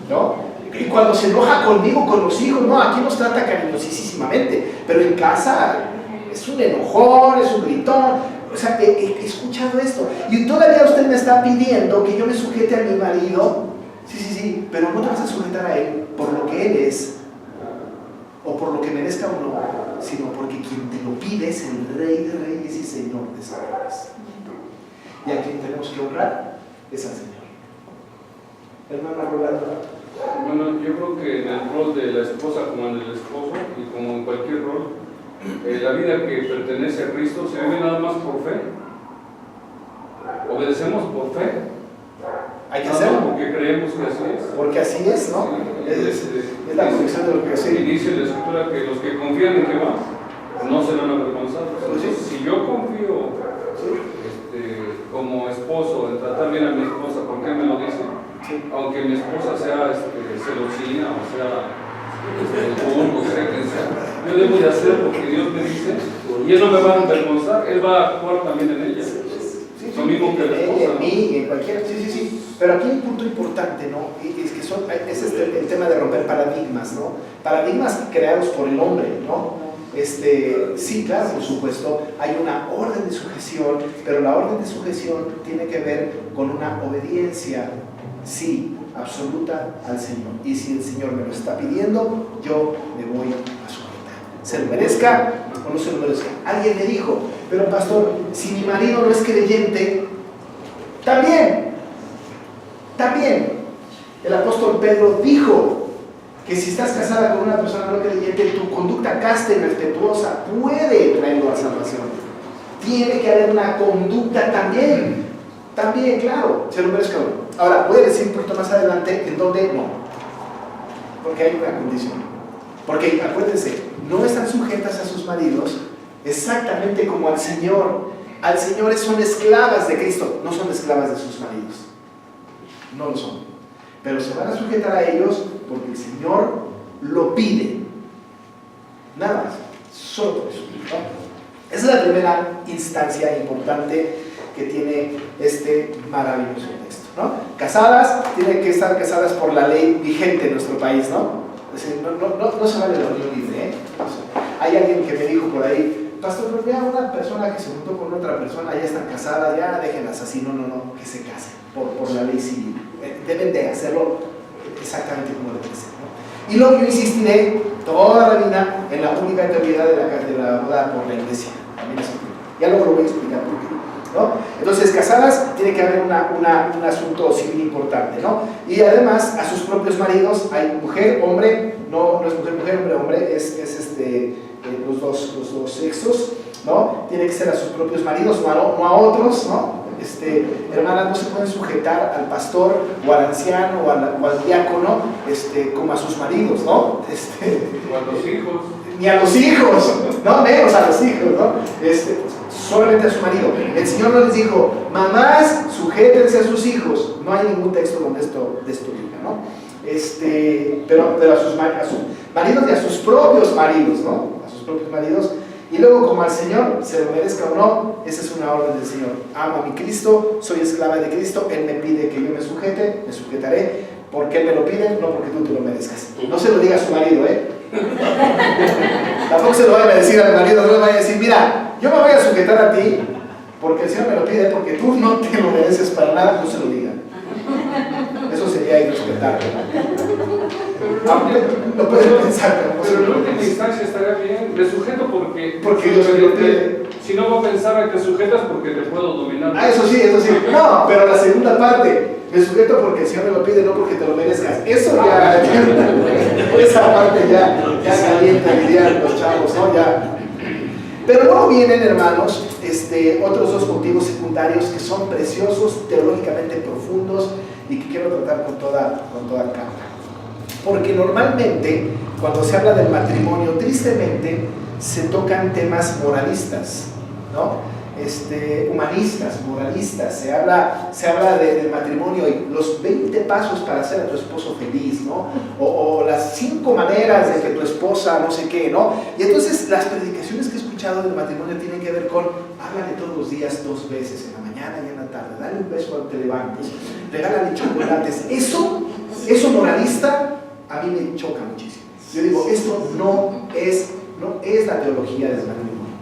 ¿no? Y cuando se enoja conmigo, con los hijos, no, aquí nos trata cariñosísimamente, pero en casa es un enojón, es un gritón. O sea, he escuchado esto. Y todavía usted me está pidiendo que yo me sujete a mi marido. Sí, pero no te vas a sujetar a él por lo que él es, o por lo que merezca o no, sino porque quien te lo pide es el Rey de Reyes y Señor de Señores. Y a quien tenemos que honrar es al Señor. Hermana Rolando. Bueno, yo creo que en el rol de la esposa como en el esposo, y como en cualquier rol, la vida que pertenece a Cristo se vive nada más por fe. Obedecemos por fe. Hay que hacerlo. Porque creemos que así es. Porque así es, ¿no? Sí, es la convicción de lo que sí. Y dice la Escritura que los que confían en Jehová no serán avergonzados. Entonces, si yo confío como esposo en tratar bien a mi esposa, ¿por qué me lo dice? Aunque mi esposa sea celosina o sea o sea quien sea, yo debo de hacer lo que Dios me dice y Él no me va a avergonzar, Él va a actuar también en ella. Lo mismo que la esposa, en mí, en cualquiera. Sí. Pero aquí hay un punto importante, ¿no? Es que es el tema de romper paradigmas, ¿no? Paradigmas creados por el hombre, ¿no? Sí, claro, por supuesto, hay una orden de sujeción, pero la orden de sujeción tiene que ver con una obediencia, sí, absoluta al Señor. Y si el Señor me lo está pidiendo, yo me voy a sujetar. Se lo merezca o no se lo merezca. Alguien me dijo: pero pastor, si mi marido no es creyente, también. El apóstol Pedro dijo que si estás casada con una persona no creyente, tu conducta casta y respetuosa puede traerlo a salvación. Tiene que haber una conducta también, claro, se lo merezca uno. Ahora, voy a decir un poquito más adelante en dónde no, porque hay una condición. Porque acuérdense, no están sujetas a sus maridos exactamente como al Señor. Al Señor son esclavas de Cristo, no son esclavas de sus maridos. No lo son. Pero se van a sujetar a ellos porque el Señor lo pide. Nada más. Solo por eso, ¿no? Esa es la primera instancia importante que tiene este maravilloso texto, ¿no? Casadas, tienen que estar casadas por la ley vigente en nuestro país, ¿no? Es decir, no se vale la unión libre, Hay alguien que me dijo por ahí, pastor, pero ya una persona que se juntó con otra persona, ya están casadas, ya déjenlas así, no, que se casen por la ley civil. Deben de hacerlo exactamente como debe ser, ¿no? Y luego yo insistiré toda la vida en la única autoridad de la boda por la iglesia. También es ya luego lo voy a explicar por qué, ¿no? Entonces, casadas, tiene que haber un asunto civil importante, ¿no? Y además, a sus propios maridos, hay mujer, hombre, no es mujer, hombre, es los dos sexos, ¿no? Tiene que ser a sus propios maridos, no a otros, ¿no? Hermanas, no se pueden sujetar al pastor o al anciano o al diácono como a sus maridos, ¿no? O a los hijos. Ni a los hijos, no menos a los hijos, ¿no? Solamente a su marido. El Señor no les dijo, mamás, sujétense a sus hijos. No hay ningún texto donde esto diga, ¿no? Pero a sus maridos y a sus propios maridos, ¿no? A sus propios maridos. Y luego, como al Señor, se lo merezca o no, esa es una orden del Señor. Amo a mi Cristo, soy esclava de Cristo, Él me pide que yo me sujetaré, porque Él me lo pide, no porque tú te lo merezcas. No se lo diga a su marido, Tampoco se lo vaya a decir al marido, no le vaya a decir, mira, yo me voy a sujetar a ti, porque el Señor me lo pide, porque tú no te lo mereces para nada, no se lo diga. Eso sería irrespetable. Lo pueden pensar, pero en última instancia estaría bien. Me sujeto porque Dios me lo pide. Si no va a pensar a que sujetas porque te puedo dominar. Eso sí. No, pero la segunda parte, me sujeto porque el Señor me lo pide, no porque te lo merezcas. Eso ya, esa parte ya calienta, dirían los chavos, ¿no? Ya. Pero luego vienen, hermanos, otros dos motivos secundarios que son preciosos, teológicamente profundos y que quiero tratar con toda calma. Porque normalmente, cuando se habla del matrimonio, tristemente, se tocan temas moralistas, ¿no? Humanistas, moralistas, se habla del matrimonio y los 20 pasos para hacer a tu esposo feliz, ¿no? O las 5 maneras de que tu esposa no sé qué, ¿no? Y entonces las predicaciones que he escuchado del matrimonio tienen que ver con háblale todos los días 2 veces, en la mañana y en la tarde, dale un beso cuando te levantes, regálale chocolates. Eso moralista a mí me choca muchísimo. Yo digo, esto no es la teología del matrimonio,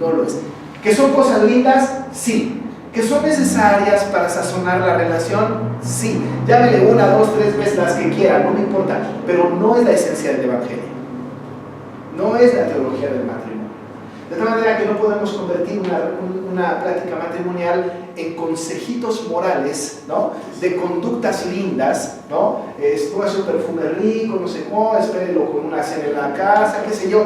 no lo es. ¿Que son cosas lindas? Sí. ¿Que son necesarias para sazonar la relación? Sí. Llámele 1, 2, 3 veces las que quieran, no me importa, pero no es la esencia del evangelio, no es la teología del matrimonio. De tal manera que no podemos convertir una plática matrimonial en consejitos morales, ¿no? De conductas lindas, ¿no? Póngase un perfume rico, no sé cómo, espérelo con una cena en la casa, qué sé yo.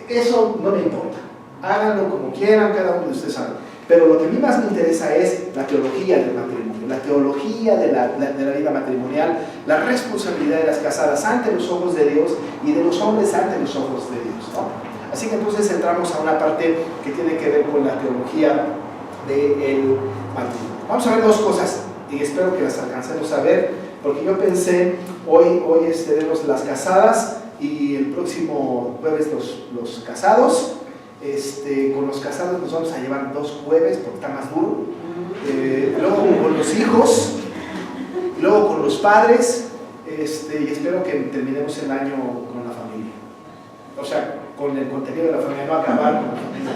Eso no me importa. Háganlo como quieran, cada uno de ustedes sabe. Pero lo que a mí más me interesa es la teología del matrimonio, la teología de la vida matrimonial, la responsabilidad de las casadas ante los ojos de Dios y de los hombres ante los ojos de Dios, ¿no? Así que entonces entramos a una parte que tiene que ver con la teología del matrimonio. Vamos a ver 2 cosas y espero que las alcancemos a ver, porque yo pensé, hoy vemos las casadas y el próximo jueves los casados. Con los casados nos vamos a llevar 2 jueves porque está más duro, luego con los hijos, luego con los padres, y espero que terminemos el año con la familia, o sea, con el contenido de la familia, no acabar con la familia.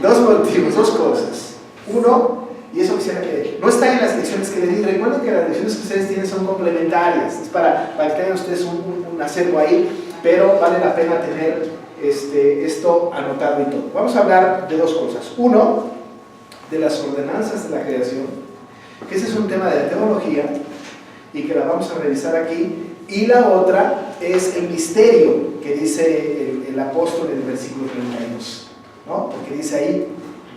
2 motivos, 2 cosas. Uno, y eso quisiera que no está en las lecciones que les di. Recuerden que las lecciones que ustedes tienen son complementarias, es para que tengan ustedes un acervo ahí, pero vale la pena tener esto anotado y todo. Vamos a hablar de 2 cosas. Uno, de las ordenanzas de la creación, que ese es un tema de la teología y que la vamos a revisar aquí. Y la otra es el misterio que dice el apóstol en el versículo 32, ¿no? Porque dice ahí,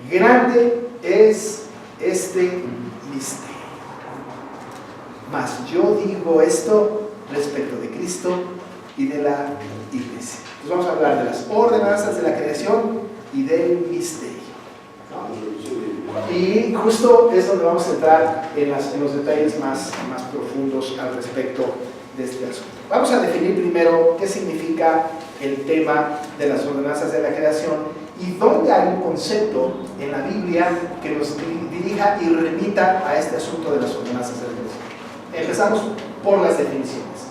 grande es este misterio. Mas yo digo esto respecto de Cristo y de la iglesia. Entonces vamos a hablar de las ordenanzas de la creación y del misterio, ¿no? Y justo es donde vamos a entrar en los detalles más profundos al respecto de este asunto. Vamos a definir primero qué significa el tema de las ordenanzas de la creación y dónde hay un concepto en la Biblia que nos dirija y remita a este asunto de las ordenanzas de la creación. Empezamos por las definiciones.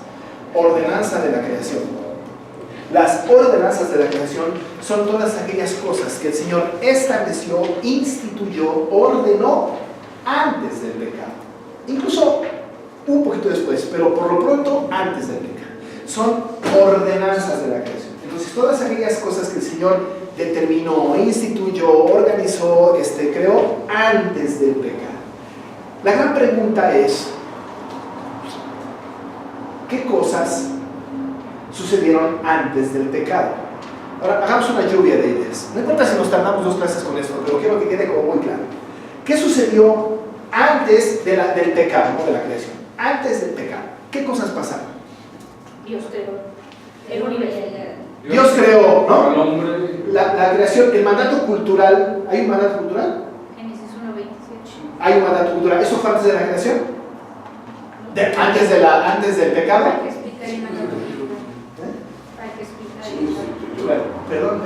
Ordenanza de la creación. Las ordenanzas de la creación son todas aquellas cosas que el Señor estableció, instituyó, ordenó antes del pecado. Incluso un poquito después, pero por lo pronto antes del pecado. Son ordenanzas de la creación. Entonces, todas aquellas cosas que el Señor determinó, instituyó, organizó, creó antes del pecado. La gran pregunta es, ¿qué cosas sucedieron antes del pecado? Ahora, hagamos una lluvia de ideas. No importa si nos tardamos 2 clases con esto, pero quiero que quede como muy claro. ¿Qué sucedió antes del pecado, no de la creación? Antes del pecado. ¿Qué cosas pasaron? Dios creó el universo. Dios creó, ¿no? Al hombre. La creación, el mandato cultural. ¿Hay un mandato cultural? Génesis 1:28. Hay un mandato cultural. ¿Eso fue antes de la creación? Antes del pecado. Hay que explicar el mandato cultural. Hay que explicar el mandato cultural. Perdón.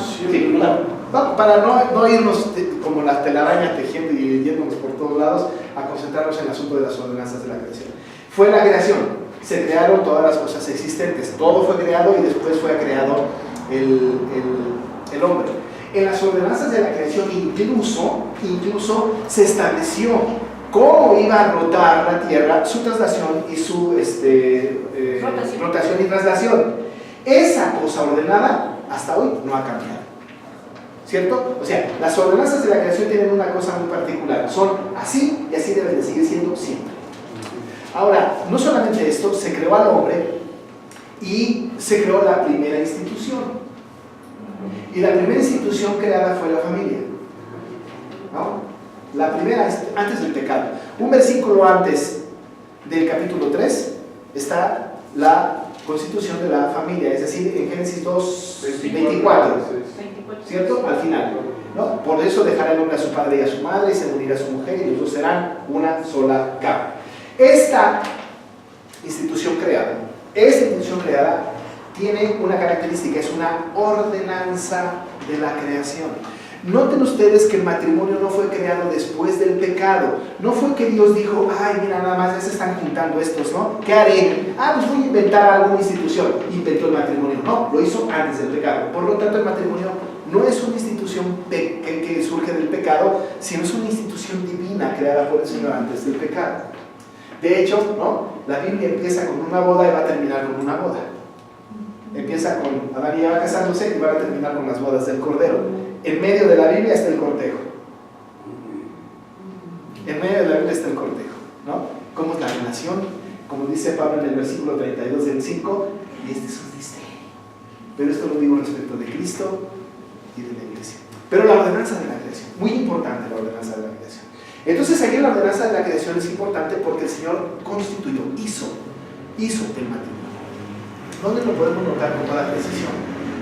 Sí, claro. Para no irnos como la telaraña tejiendo y yéndonos por todos lados, a concentrarnos en el asunto de las ordenanzas de la creación. Fue la creación. Se crearon todas las cosas existentes. Todo fue creado y después fue creado el hombre. En las ordenanzas de la creación incluso se estableció cómo iba a rotar la tierra, su traslación y su rotación y traslación. Esa cosa ordenada hasta hoy no ha cambiado, ¿cierto? O sea, las ordenanzas de la creación tienen una cosa muy particular, son así y así deben de seguir siendo siempre. Ahora, no solamente esto, se creó al hombre y se creó la primera institución. Y la primera institución creada fue la familia, ¿no? La primera, antes del pecado. Un versículo antes del capítulo 3 está la constitución de la familia, es decir, en Génesis 2:24, ¿cierto? Al final, ¿no? Por eso dejará el hombre a su padre y a su madre y se unirá a su mujer y los dos serán una sola carne. Esta institución creada tiene una característica, es una ordenanza de la creación. Noten ustedes que el matrimonio no fue creado después del pecado. No fue que Dios dijo, ay, mira, nada más ya se están juntando estos, ¿no? ¿Qué haré? Pues voy a inventar alguna institución. Inventó el matrimonio. No, lo hizo antes del pecado. Por lo tanto, el matrimonio no es una institución que surge del pecado, sino es una institución divina creada por el Señor antes del pecado. De hecho, ¿no? La Biblia empieza con una boda y va a terminar con una boda. Empieza con Adán y Eva casándose y va a terminar con las bodas del Cordero. En medio de la Biblia está el cortejo. En medio de la Biblia está el cortejo, ¿no? ¿Cómo es la relación? Como dice Pablo en el versículo 32 del 5, y este es un misterio. Pero esto lo digo respecto de Cristo y de la iglesia. Pero la ordenanza de la creación, muy importante la ordenanza de la creación. Entonces aquí la ordenanza de la creación es importante porque el Señor constituyó, hizo el matrimonio. ¿Dónde lo podemos notar con toda precisión?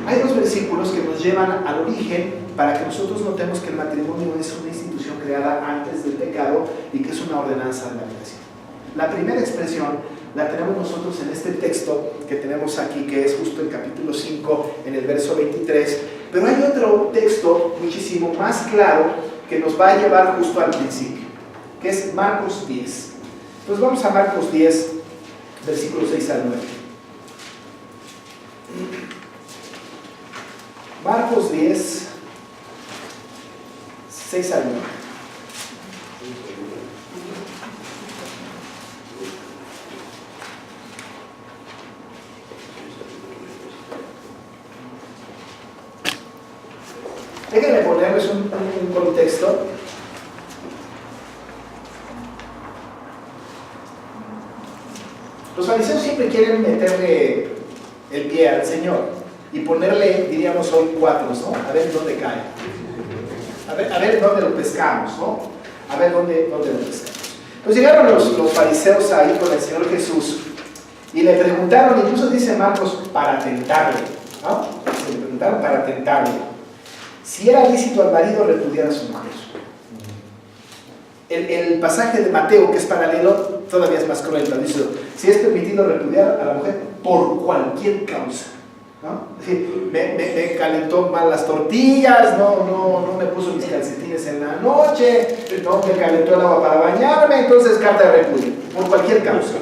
Hay 2 versículos que nos llevan al origen para que nosotros notemos que el matrimonio es una institución creada antes del pecado y que es una ordenanza de la creación. La primera expresión la tenemos nosotros en este texto que tenemos aquí, que es justo el capítulo 5, en el verso 23, pero hay otro texto muchísimo más claro que nos va a llevar justo al principio, que es Marcos 10. Entonces vamos a Marcos 10, versículos 6 al 9. Marcos 10, 6 al 9. Déjenme ponerles un contexto. Los fariseos siempre quieren meterle el pie al Señor y ponerle, diríamos hoy, cuatros, ¿no? A ver dónde cae. A ver dónde lo pescamos, ¿no? A ver dónde lo pescamos. Pues llegaron los fariseos ahí con el Señor Jesús y le preguntaron, incluso dice Marcos, para tentarle, ¿no? Le preguntaron para tentarle si era lícito al marido repudiar a su mujer. El pasaje de Mateo, que es paralelo, todavía es más cruel. Dice, si es permitido repudiar a la mujer por cualquier causa, ¿no? Es decir, me calentó mal las tortillas, no me puso mis calcetines en la noche, no me calentó el agua para bañarme, entonces carta de repudio, por cualquier causa.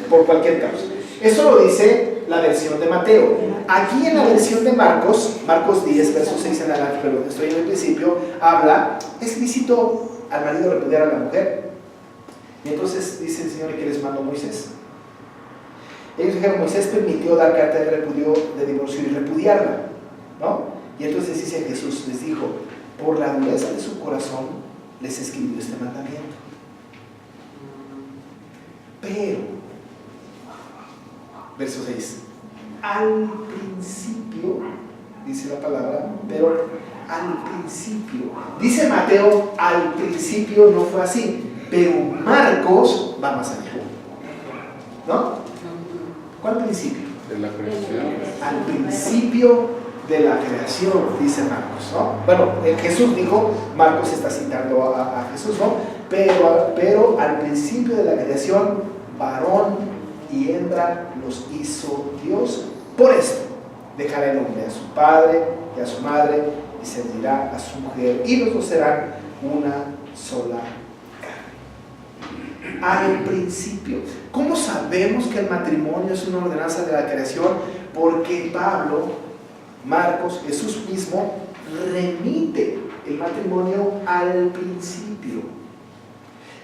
por cualquier causa. Eso lo dice la versión de Mateo. Aquí en la versión de Marcos, Marcos 10, versos 6 en adelante, pero estoy en el principio, habla, ¿es lícito al marido repudiar a la mujer? Y entonces dice el Señor, ¿qué les mandó Moisés? Ellos dijeron, Moisés permitió dar carta de repudio, de divorcio y repudiarla, ¿no? Y entonces dice Jesús, les dijo, por la dureza de su corazón les escribió este mandamiento. Pero, verso 6, al principio, dice la palabra, pero al principio, dice Mateo, al principio no fue así, pero Marcos va más allá, ¿no? ¿Cuál principio? De la creación. Al principio de la creación, dice Marcos, ¿no? Bueno, Jesús dijo, Marcos está citando a Jesús, ¿no? Pero al principio de la creación, varón y hembra los hizo Dios. Por esto, dejará el hombre a su padre y a su madre y servirá a su mujer, y los dos serán una sola carne. Al principio. ¿Cómo sabemos que el matrimonio es una ordenanza de la creación? Porque Pablo, Marcos, Jesús mismo remite el matrimonio al principio.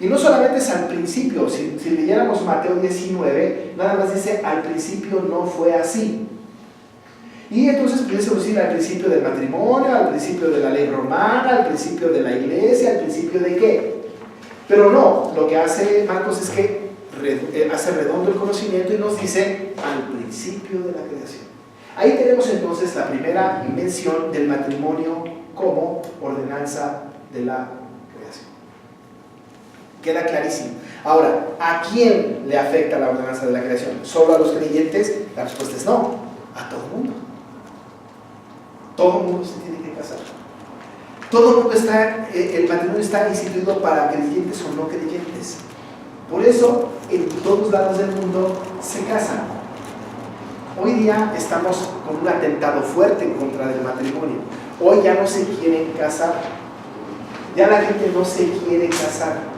Y no solamente es al principio, si leyéramos Mateo 19, nada más dice al principio no fue así. Y entonces pudiésemos decir al principio del matrimonio, al principio de la ley romana, al principio de la iglesia, al principio de qué. Pero no, lo que hace Marcos es que hace redondo el conocimiento y nos dice al principio de la creación. Ahí tenemos entonces la primera mención del matrimonio como ordenanza de la creación. Queda clarísimo. Ahora, ¿a quién le afecta la ordenanza de la creación? ¿Solo a los creyentes? La respuesta es no, a todo el mundo. Todo el mundo se tiene que casar. Todo el mundo está, el matrimonio está instituido para creyentes o no creyentes. Por eso, en todos lados del mundo se casan. Hoy día estamos con un atentado fuerte en contra del matrimonio. Hoy ya no se quieren casar. Ya la gente no se quiere casar.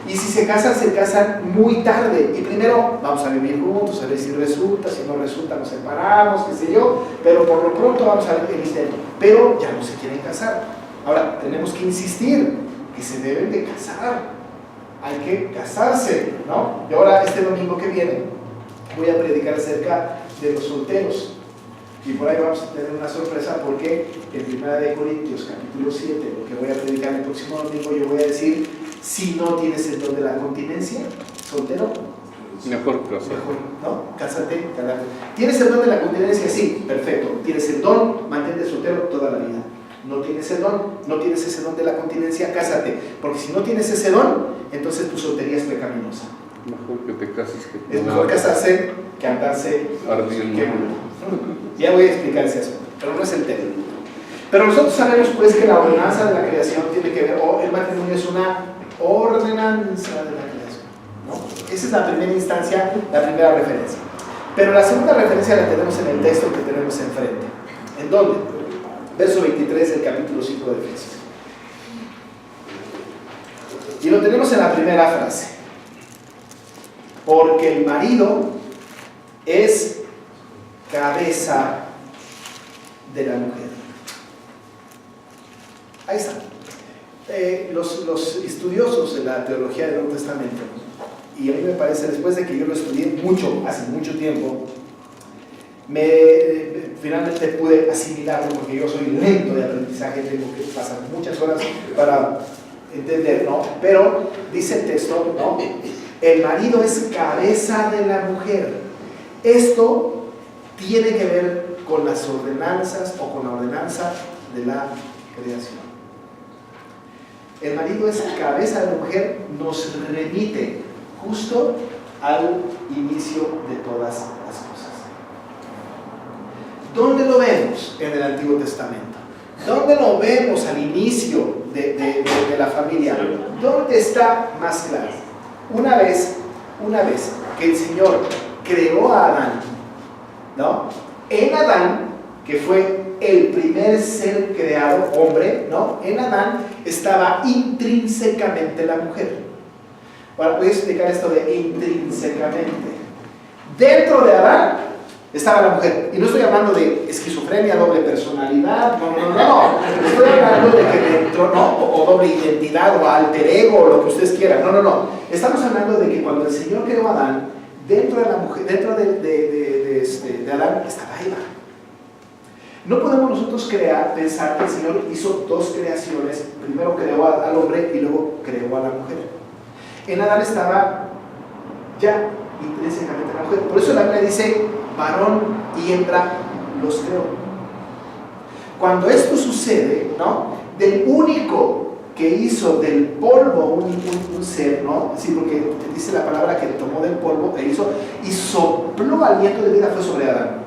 Y si se casan muy tarde. Y primero vamos a vivir juntos, a ver si resulta, si no resulta nos separamos, qué sé yo. Pero por lo pronto vamos a ver el intento. Pero ya no se quieren casar. Ahora, tenemos que insistir que se deben de casar. Hay que casarse, ¿no? Y ahora, este domingo que viene, voy a predicar acerca de los solteros. Y por ahí vamos a tener una sorpresa porque en 1 Corintios capítulo 7, lo que voy a predicar el próximo domingo, yo voy a decir, si no tienes el don de la continencia, soltero, mejor casar. ¿No? Cásate. ¿Tienes el don de la continencia? Sí, perfecto. ¿Tienes el don? Mantente soltero toda la vida. ¿No tienes el don? ¿No tienes ese don de la continencia? Cásate. Porque si no tienes ese don, entonces tu soltería es pecaminosa. Mejor que te cases que es mejor casarse que andarse ardiendo. Ya voy a explicar ese asunto, pero no es el tema. Pero nosotros sabemos pues que la ordenanza de la creación tiene que ver, o el matrimonio es una ordenanza de la creación, ¿no? Esa es la primera instancia, la primera referencia. Pero la segunda referencia la tenemos en el texto que tenemos enfrente. ¿En dónde? Verso 23 del capítulo 5 de Efesios. Y lo tenemos en la primera frase. Porque el marido es cabeza de la mujer. Ahí está. Los estudiosos de la teología del Nuevo Testamento, y a mí me parece, después de que yo lo estudié mucho, hace mucho tiempo, finalmente pude asimilarlo, porque yo soy lento de aprendizaje, tengo que pasar muchas horas para entender, ¿no? Pero dice el texto, ¿no? El marido es cabeza de la mujer. Esto tiene que ver con las ordenanzas o con la ordenanza de la creación. El marido es cabeza de la mujer, nos remite justo al inicio de todas las cosas. ¿Dónde lo vemos en el Antiguo Testamento? ¿Dónde lo vemos al inicio de la familia? ¿Dónde está más claro? Una vez que el Señor creó a Adán, ¿no? En Adán, que fue el primer ser creado, hombre, ¿no? En Adán estaba intrínsecamente la mujer. Ahora voy a explicar esto de intrínsecamente. Dentro de Adán estaba la mujer. Y no estoy hablando de esquizofrenia, doble personalidad, no. Estoy hablando de que dentro, o doble identidad, o alter ego, o lo que ustedes quieran. No. Estamos hablando de que cuando el Señor creó a Adán, dentro de la mujer, dentro de Adán estaba Eva. No podemos nosotros pensar que el Señor hizo dos creaciones. Primero creó al hombre y luego creó a la mujer. En Adán estaba ya intrínsecamente la mujer. Por eso la Biblia dice, varón y hembra los creó. Cuando esto sucede, ¿no? Del único que hizo del polvo un ser, ¿no? Sí, porque dice la palabra que tomó del polvo e hizo, y sopló aliento de vida, fue sobre Adán.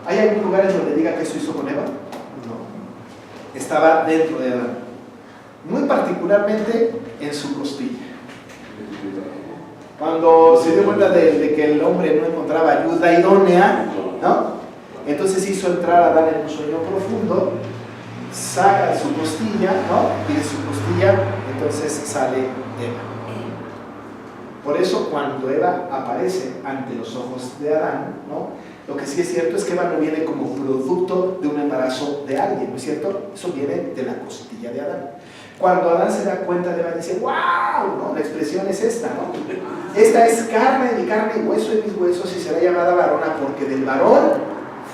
¿Hay algún lugar en donde diga que eso hizo con Eva? No. Estaba dentro de Adán. Muy particularmente en su costilla. Cuando se dio cuenta de que el hombre no encontraba ayuda idónea, ¿no? Entonces hizo entrar a Adán en un sueño profundo, saca su costilla, ¿no? Y de su costilla entonces sale Eva. Por eso cuando Eva aparece ante los ojos de Adán, ¿no? Lo que sí es cierto es que Eva no viene como producto de un embarazo de alguien, ¿no es cierto? Eso viene de la costilla de Adán. Cuando Adán se da cuenta de Eva, dice, ¡wow! ¿No? La expresión es esta, ¿no? Esta es carne de mi carne y hueso de mis huesos y será llamada varona porque del varón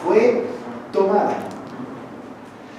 fue tomada.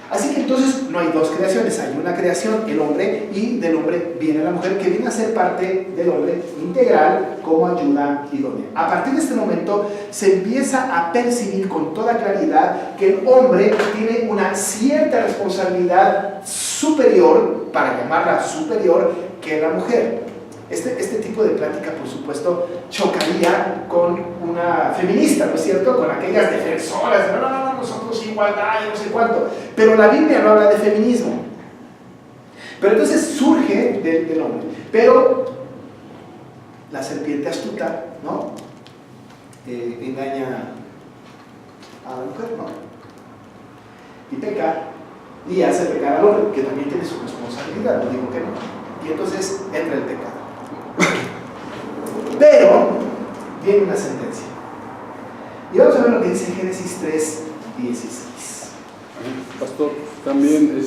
Así que entonces no hay dos creaciones, hay una creación, el hombre, y del hombre viene la mujer, que viene a ser parte del hombre integral como ayuda idónea. A partir de este momento se empieza a percibir con toda claridad que el hombre tiene una cierta responsabilidad superior, para llamarla superior, que la mujer. Este tipo de plática, por supuesto, chocaría con una feminista, ¿no es cierto? Con aquellas defensoras, no, nosotros igualdad y no sé cuánto. Pero la Biblia no habla de feminismo. Pero entonces surge del hombre. Pero la serpiente astuta, ¿no? Engaña a la mujer, ¿no? Y peca, y hace pecar al hombre, que también tiene su responsabilidad, no digo que no. Y entonces entra el pecado. Pero viene una sentencia. Y vamos a ver lo que dice Génesis 3:16. Pastor, también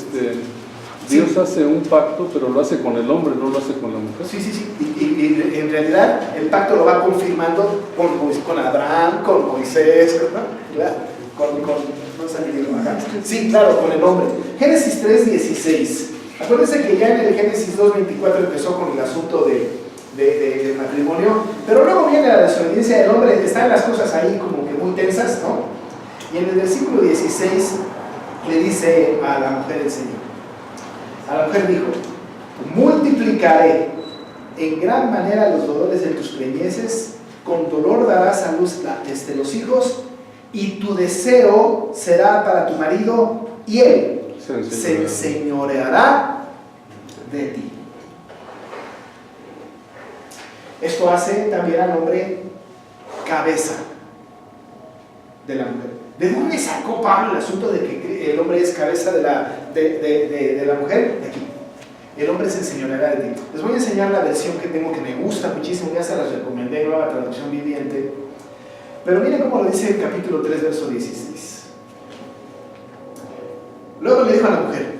Dios hace un pacto, pero lo hace con el hombre, no lo hace con la mujer. Sí. Y en realidad el pacto lo va confirmando con Abraham, con Moisés, ¿no? Claro, sí, claro, con el hombre. Génesis 3:16. Acuérdense que ya en el Génesis 2:24 empezó con el asunto del matrimonio, pero luego viene la desobediencia del hombre. Están las cosas ahí como que muy tensas, ¿no? Y en el versículo 16 le dice a la mujer el Señor. A la mujer dijo: multiplicaré en gran manera los dolores de tus preñeces, con dolor darás a luz los hijos, y tu deseo será para tu marido, y él se enseñoreará de ti. Esto hace también al hombre cabeza de la mujer. ¿De dónde sacó Pablo el asunto de que el hombre es cabeza de la mujer? De aquí. El hombre se enseñoreará de ti. Les voy a enseñar la versión que tengo, que me gusta muchísimo, ya se las recomendé, Nueva Traducción Viviente. Pero miren cómo lo dice el capítulo 3, verso 16. Luego le dijo a la mujer: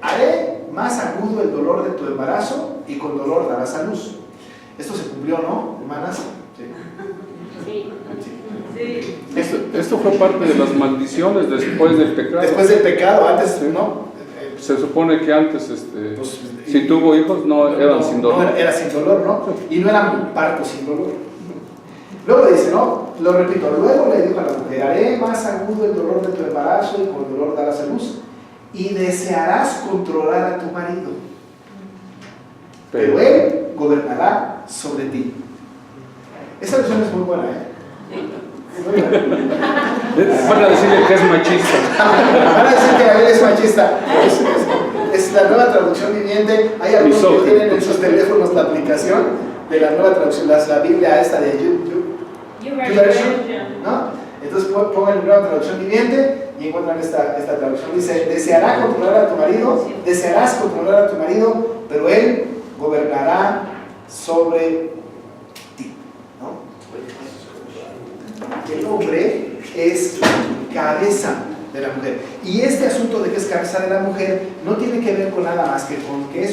haré más agudo el dolor de tu embarazo, y con dolor darás a luz. Esto se cumplió, ¿no, hermanas? Sí. Esto fue parte de las maldiciones después del pecado. Después del pecado, antes, ¿no? Se supone que antes, Pues, si tuvo hijos, no eran sin dolor. No, era sin dolor, ¿no? Y no eran partos sin dolor. Luego dice, ¿no? Lo repito, luego le dijo a la mujer: haré más agudo el dolor de tu embarazo, y con dolor darás a luz, y desearás controlar a tu marido, pero él gobernará sobre ti. Esa versión es muy buena, Van a decirle que es machista. Van a decir que él es machista. Es la Nueva Traducción Viviente. Hay algunos que tienen en sus teléfonos la aplicación de la Nueva Traducción, la Biblia esta de YouVersion, ¿no? Entonces pongan la Nueva Traducción Viviente y encuentran esta traducción. Dice: desearás controlar a tu marido, pero él gobernará sobre ti, ¿no?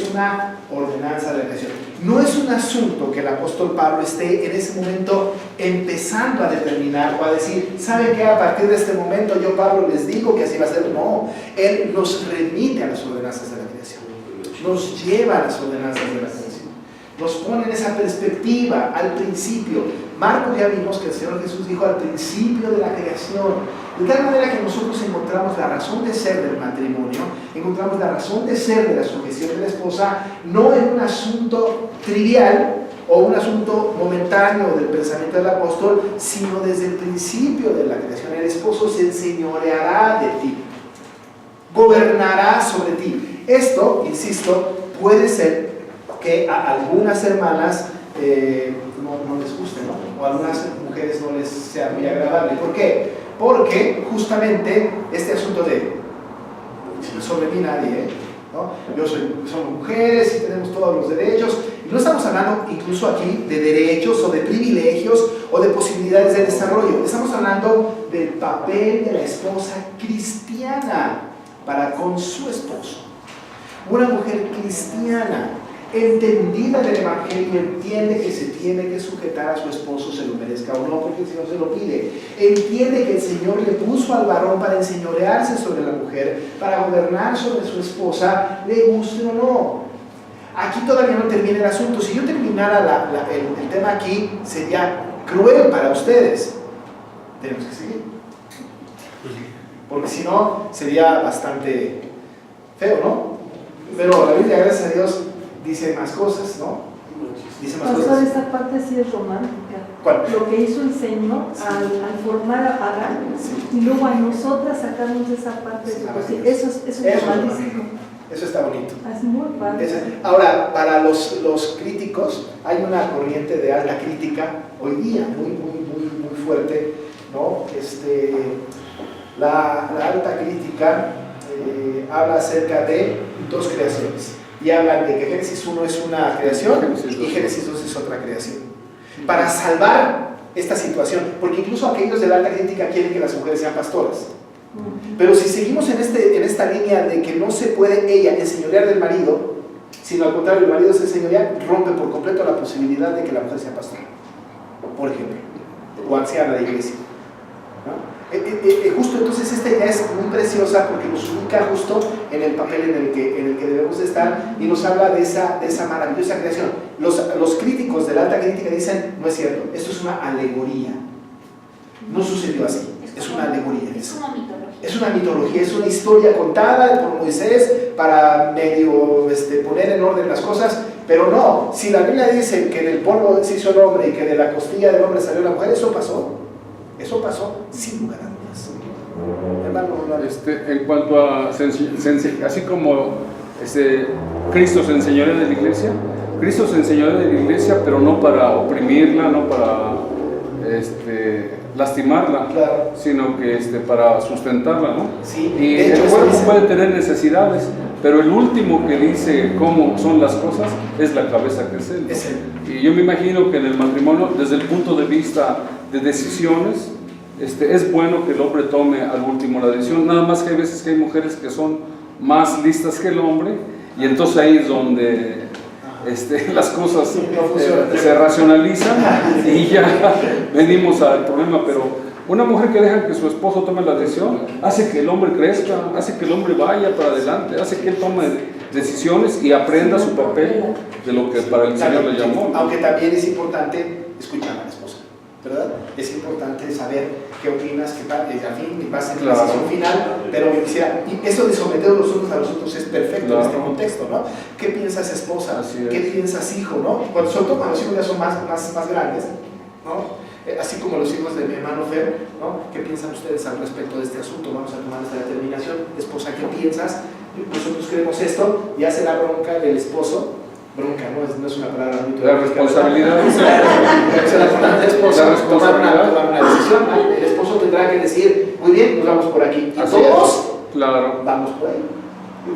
es una ordenanza de la creación. No es un asunto que el apóstol Pablo esté en ese momento empezando a determinar o a decir, ¿saben qué? A partir de este momento yo, Pablo, les digo que así va a ser. No, él nos remite a las ordenanzas de la creación, nos lleva a las ordenanzas de la creación, nos pone en esa perspectiva al principio. Marcos ya vimos que el Señor Jesús dijo al principio de la creación, de tal manera que nosotros encontramos la razón de ser del matrimonio, encontramos la razón de ser de la sujeción de la esposa, no en un asunto trivial o un asunto momentáneo del pensamiento del apóstol, sino desde el principio de la creación. El esposo se enseñoreará de ti, gobernará sobre ti. Esto, insisto, puede ser que a algunas hermanas no les guste, ¿no? O a algunas mujeres no les sea muy agradable. ¿Por qué? Porque justamente este asunto de sobre mí nadie, ¿no? Somos mujeres y tenemos todos los derechos, y no estamos hablando incluso aquí de derechos o de privilegios o de posibilidades de desarrollo. Estamos hablando del papel de la esposa cristiana para con su esposo. Una mujer cristiana entendida del Evangelio entiende que se tiene que sujetar a su esposo, se lo merezca o no, porque el Señor se lo pide. Entiende que el Señor le puso al varón para enseñorearse sobre la mujer, para gobernar sobre su esposa, le guste o no. Aquí todavía no termina el asunto. Si yo terminara el tema aquí, sería cruel para ustedes. Tenemos que seguir, porque si no, sería bastante feo, ¿no? Pero la Biblia, gracias a Dios, dice más cosas, ¿no? Dice más Pastor, cosas. esta parte sí es romántica. ¿Cuál? Lo que hizo el Señor al formar a Agar, y luego a nosotras sacarnos de esa parte. Eso es romantísimo. Eso está bonito. Es muy padre. Ahora, para los críticos, hay una corriente de alta crítica hoy día, muy fuerte, ¿no? La alta crítica habla acerca de dos creaciones. Y hablan de que Génesis 1 es una creación y Génesis 2 es otra creación. Para salvar esta situación, porque incluso aquellos de la alta crítica quieren que las mujeres sean pastoras. Pero si seguimos en esta línea de que no se puede ella enseñorear del marido, sino al contrario, el marido se enseñorea, rompe por completo la posibilidad de que la mujer sea pastora, por ejemplo, o anciana de iglesia, ¿no? Justo entonces esta idea es muy preciosa porque nos ubica justo en el papel en el que debemos de estar y nos habla de esa maravillosa creación. Los críticos de la alta crítica dicen, no es cierto, esto es una alegoría, no sucedió así, es una alegoría. Es una mitología. Es una mitología, es una historia contada por Moisés para medio poner en orden las cosas, pero no, si la Biblia dice que del polvo se hizo el hombre y que de la costilla del hombre salió la mujer, eso pasó sin lugar a dudas. Hermano, en cuanto a así como Cristo se enseñorea de la iglesia, Cristo se enseñorea de la iglesia, pero no para oprimirla, no para lastimarla, claro, sino que para sustentarla, ¿no? Sí, y de hecho, el cuerpo puede tener necesidades, pero el último que dice cómo son las cosas es la cabeza, que es él. Y yo me imagino que en el matrimonio, desde el punto de vista de decisiones, es bueno que el hombre tome al último la decisión, nada más que hay veces que hay mujeres que son más listas que el hombre, y entonces ahí es donde las cosas se racionalizan y ya venimos al problema. Pero una mujer que deja que su esposo tome la decisión hace que el hombre crezca, hace que el hombre vaya para adelante, hace que él tome decisiones y aprenda su papel de lo que para el Señor le llamó. Aunque también es importante escuchar a la esposa, ¿verdad? Es importante saber qué opinas, que al fin vas en la decisión final, pero y eso de someter los unos a los otros es perfecto en este contexto, ¿no? ¿Qué piensas, esposa? ¿Qué piensas, hijo? ¿No? Sobre todo cuando los hijos ya son más grandes, ¿no? Así como los hijos de mi hermano Fer, ¿no? ¿Qué piensan ustedes al respecto de este asunto? Vamos a tomar esta determinación. Esposa, ¿qué piensas? Nosotros queremos esto, y hace la bronca del esposo. Bronca, no es una palabra muy la responsabilidad. La esposa tomar una decisión. El esposo tendrá que decir, muy bien, nos vamos por aquí. Y así todos vamos por ahí.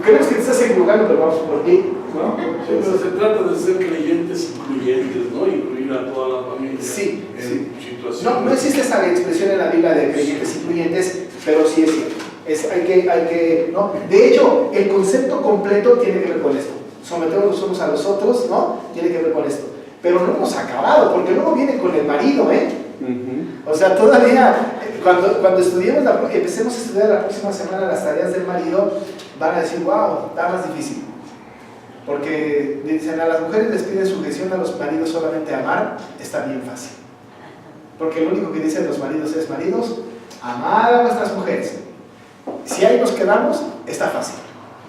Creemos que te estás equivocando, pero vamos por aquí, ¿no? Sí, pero se trata de ser creyentes incluyentes, ¿no? Incluir a toda la familia en situaciones. No existe esa expresión en la Biblia de creyentes incluyentes, pero sí es cierto. Hay que, ¿no? De hecho, el concepto completo tiene que ver con esto. sometemos los unos a los otros, ¿no? Tiene que ver con esto. Pero no hemos acabado, porque luego viene con el marido, ¿eh? O sea, todavía, cuando estudiemos empecemos a estudiar la próxima semana las tareas del marido, van a decir, wow, está más difícil. Porque dicen, a las mujeres les piden sujeción, a los maridos solamente amar, está bien fácil. Porque lo único que dicen los maridos es, maridos, amad a vuestras mujeres. Si ahí nos quedamos, está fácil.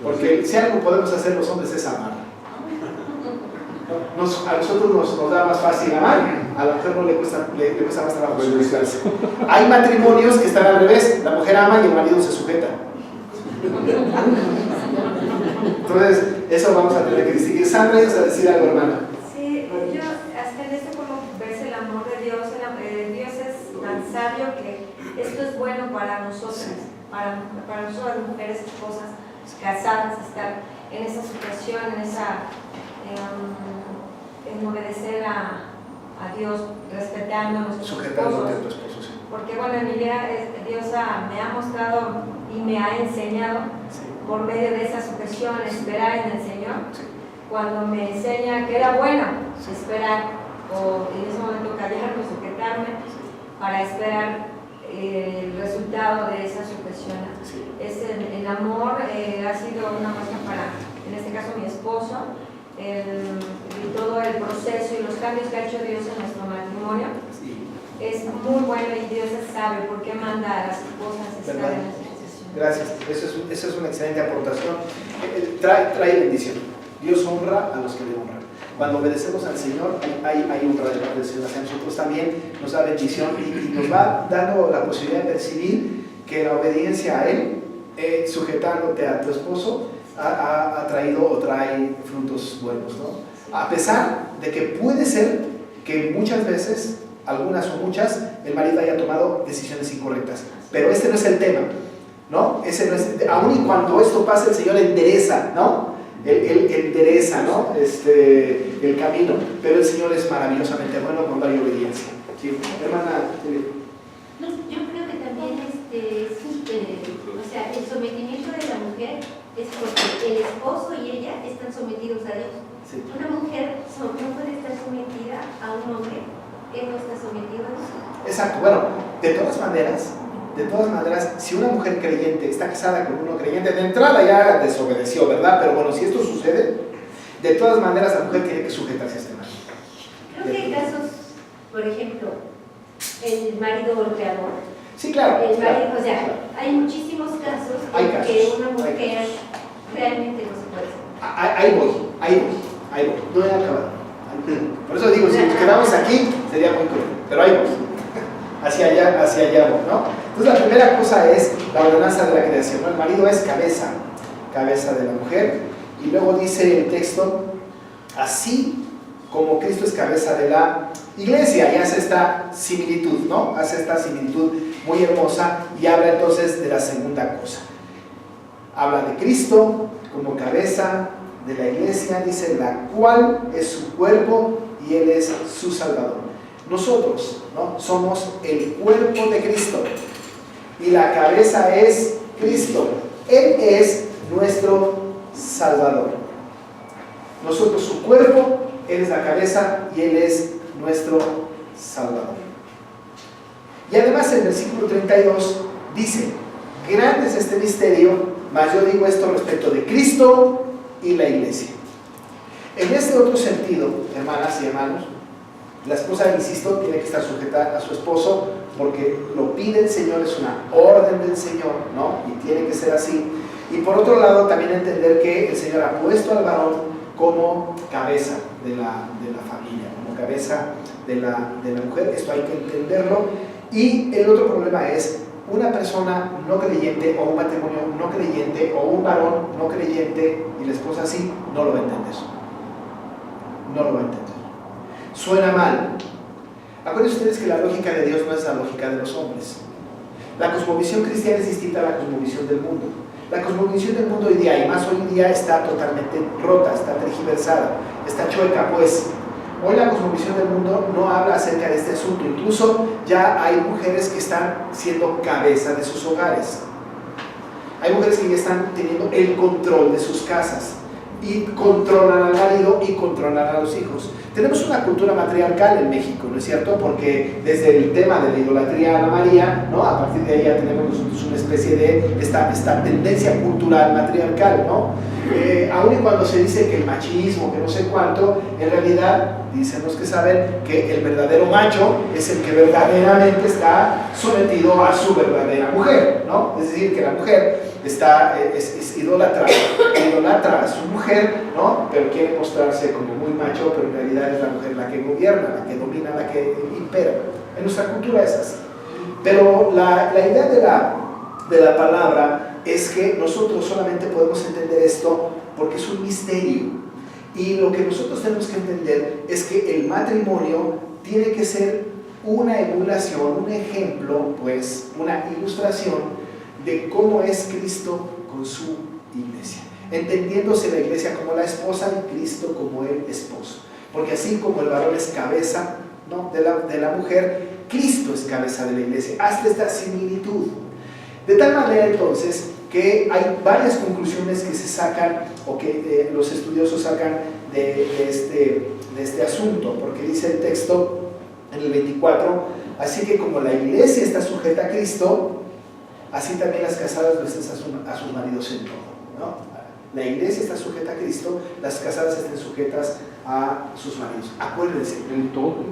Porque si algo podemos hacer los hombres es amar. A nosotros nos da más fácil amar, a la mujer no le cuesta más trabajo sujetarse. Hay matrimonios que están al revés, la mujer ama y el marido se sujeta. Entonces, eso vamos a tener que distinguir. Sandra, ¿ibas a decir algo, hermana? Sí, yo hasta en esto como ves el amor de Dios, Dios es tan sabio que esto es bueno para nosotras, para nosotras las mujeres, esposas, casadas, estar en esa situación, en obedecer a Dios, respetando a nuestros esposos. A tu esposo, sí. Porque bueno, en mi vida Dios me ha mostrado y me ha enseñado por medio de esa sujeción, esperar en el Señor, cuando me enseña que era bueno esperar, o en ese momento callarme, sujetarme, para esperar el resultado de esa sujeción. El amor ha sido una muestra para, en este caso, mi esposo, y todo el proceso y los cambios que ha hecho Dios en nuestro matrimonio. Es muy bueno y Dios sabe por qué manda a las esposas estar en esa posición. Gracias, eso es una excelente aportación. Trae bendición. Dios honra a los que le honran. Cuando obedecemos al Señor, hay honra de parte del Señor hacia nosotros también, nos da bendición y nos va dando la posibilidad de percibir que la obediencia a Él, sujetándote a tu esposo, ha traído o trae frutos buenos, ¿no? A pesar de que puede ser que muchas veces, algunas o muchas, el marido haya tomado decisiones incorrectas, pero este no es el tema, ¿no? Ese no es, aun y cuando esto pasa, el Señor endereza, ¿no? Él endereza, ¿no? El camino, pero el Señor es maravillosamente bueno cuando hay obediencia. ¿Sí? Hermana, no, yo creo que también o sea, el sometimiento de la mujer es porque el esposo y ella están sometidos a Dios. sí. Una mujer no puede estar sometida a un hombre que no está sometido a Dios. Exacto, bueno, de todas maneras, si una mujer creyente está casada con uno creyente, de entrada ya desobedeció, ¿verdad? Pero bueno, si esto sucede, de todas maneras la mujer tiene que sujetarse a este marido. Creo que hay casos, por ejemplo, el marido golpeador. Sí, claro. El marido, claro, o sea, claro. hay muchísimos casos en que una mujer realmente no se puede someter. Ahí voy. No he acabado. Por eso digo, si nos quedamos aquí, sería muy cruel. Pero ahí voy. Hacia allá voy, ¿no? Entonces la primera cosa es la ordenanza de la creación, ¿no? El marido es cabeza de la mujer. Y luego dice el texto, así como Cristo es cabeza de la iglesia, y hace esta similitud, ¿no? Hace esta similitud muy hermosa y habla entonces de la segunda cosa. Habla de Cristo como cabeza de la iglesia, dice, la cual es su cuerpo y Él es su Salvador. Nosotros, ¿no? Somos el cuerpo de Cristo y la cabeza es Cristo. Él es nuestro Salvador. Nosotros su cuerpo, Él es la cabeza y Él es nuestro Salvador. Y además el versículo 32 dice, grande es este misterio, mas yo digo esto respecto de Cristo y la iglesia. En este otro sentido, hermanas y hermanos, la esposa, insisto, tiene que estar sujeta a su esposo porque lo pide el Señor, es una orden del Señor, ¿no? Y tiene que ser así. Y por otro lado, también entender que el Señor ha puesto al varón como cabeza de la familia, como cabeza de la mujer. Esto hay que entenderlo. Y el otro problema es una persona no creyente o un matrimonio no creyente o un varón no creyente y la esposa sí, no lo va a entender. No lo va a entender. Suena mal. Acuérdense ustedes que la lógica de Dios no es la lógica de los hombres. La cosmovisión cristiana es distinta a la cosmovisión del mundo. La cosmovisión del mundo hoy día, y más hoy en día, está totalmente rota, está tergiversada, está chueca, pues. Hoy la cosmovisión del mundo no habla acerca de este asunto. Incluso ya hay mujeres que están siendo cabeza de sus hogares. Hay mujeres que ya están teniendo el control de sus casas. y controlan al marido y controlan a los hijos. Tenemos una cultura matriarcal en México, ¿no es cierto? Porque desde el tema de la idolatría a la María, ¿no? A partir de ahí ya tenemos nosotros una especie de esta tendencia cultural matriarcal, ¿no? Aun y cuando se dice que el machismo, que no sé cuánto, en realidad dicen los que saben que el verdadero macho es el que verdaderamente está sometido a su verdadera mujer, ¿no? Es decir, que la mujer es idolatra a su mujer, ¿no? Pero quiere mostrarse como muy macho, pero en realidad es la mujer la que gobierna, la que domina, la que impera. En nuestra cultura es así. Pero la idea de la palabra es que nosotros solamente podemos entender esto porque es un misterio. Y lo que nosotros tenemos que entender es que el matrimonio tiene que ser una emulación, un ejemplo, pues, una ilustración de cómo es Cristo con su iglesia, entendiéndose la iglesia como la esposa y Cristo como el esposo, porque así como el varón es cabeza, ¿no?, de la mujer, Cristo es cabeza de la iglesia, hasta esta similitud, de tal manera entonces que hay varias conclusiones que se sacan o que los estudiosos sacan de este asunto, porque dice el texto en el 24, así que como la iglesia está sujeta a Cristo, así también las casadas lo estén a sus maridos en todo, ¿no? La iglesia está sujeta a Cristo, las casadas estén sujetas a sus maridos. Acuérdense. El todo.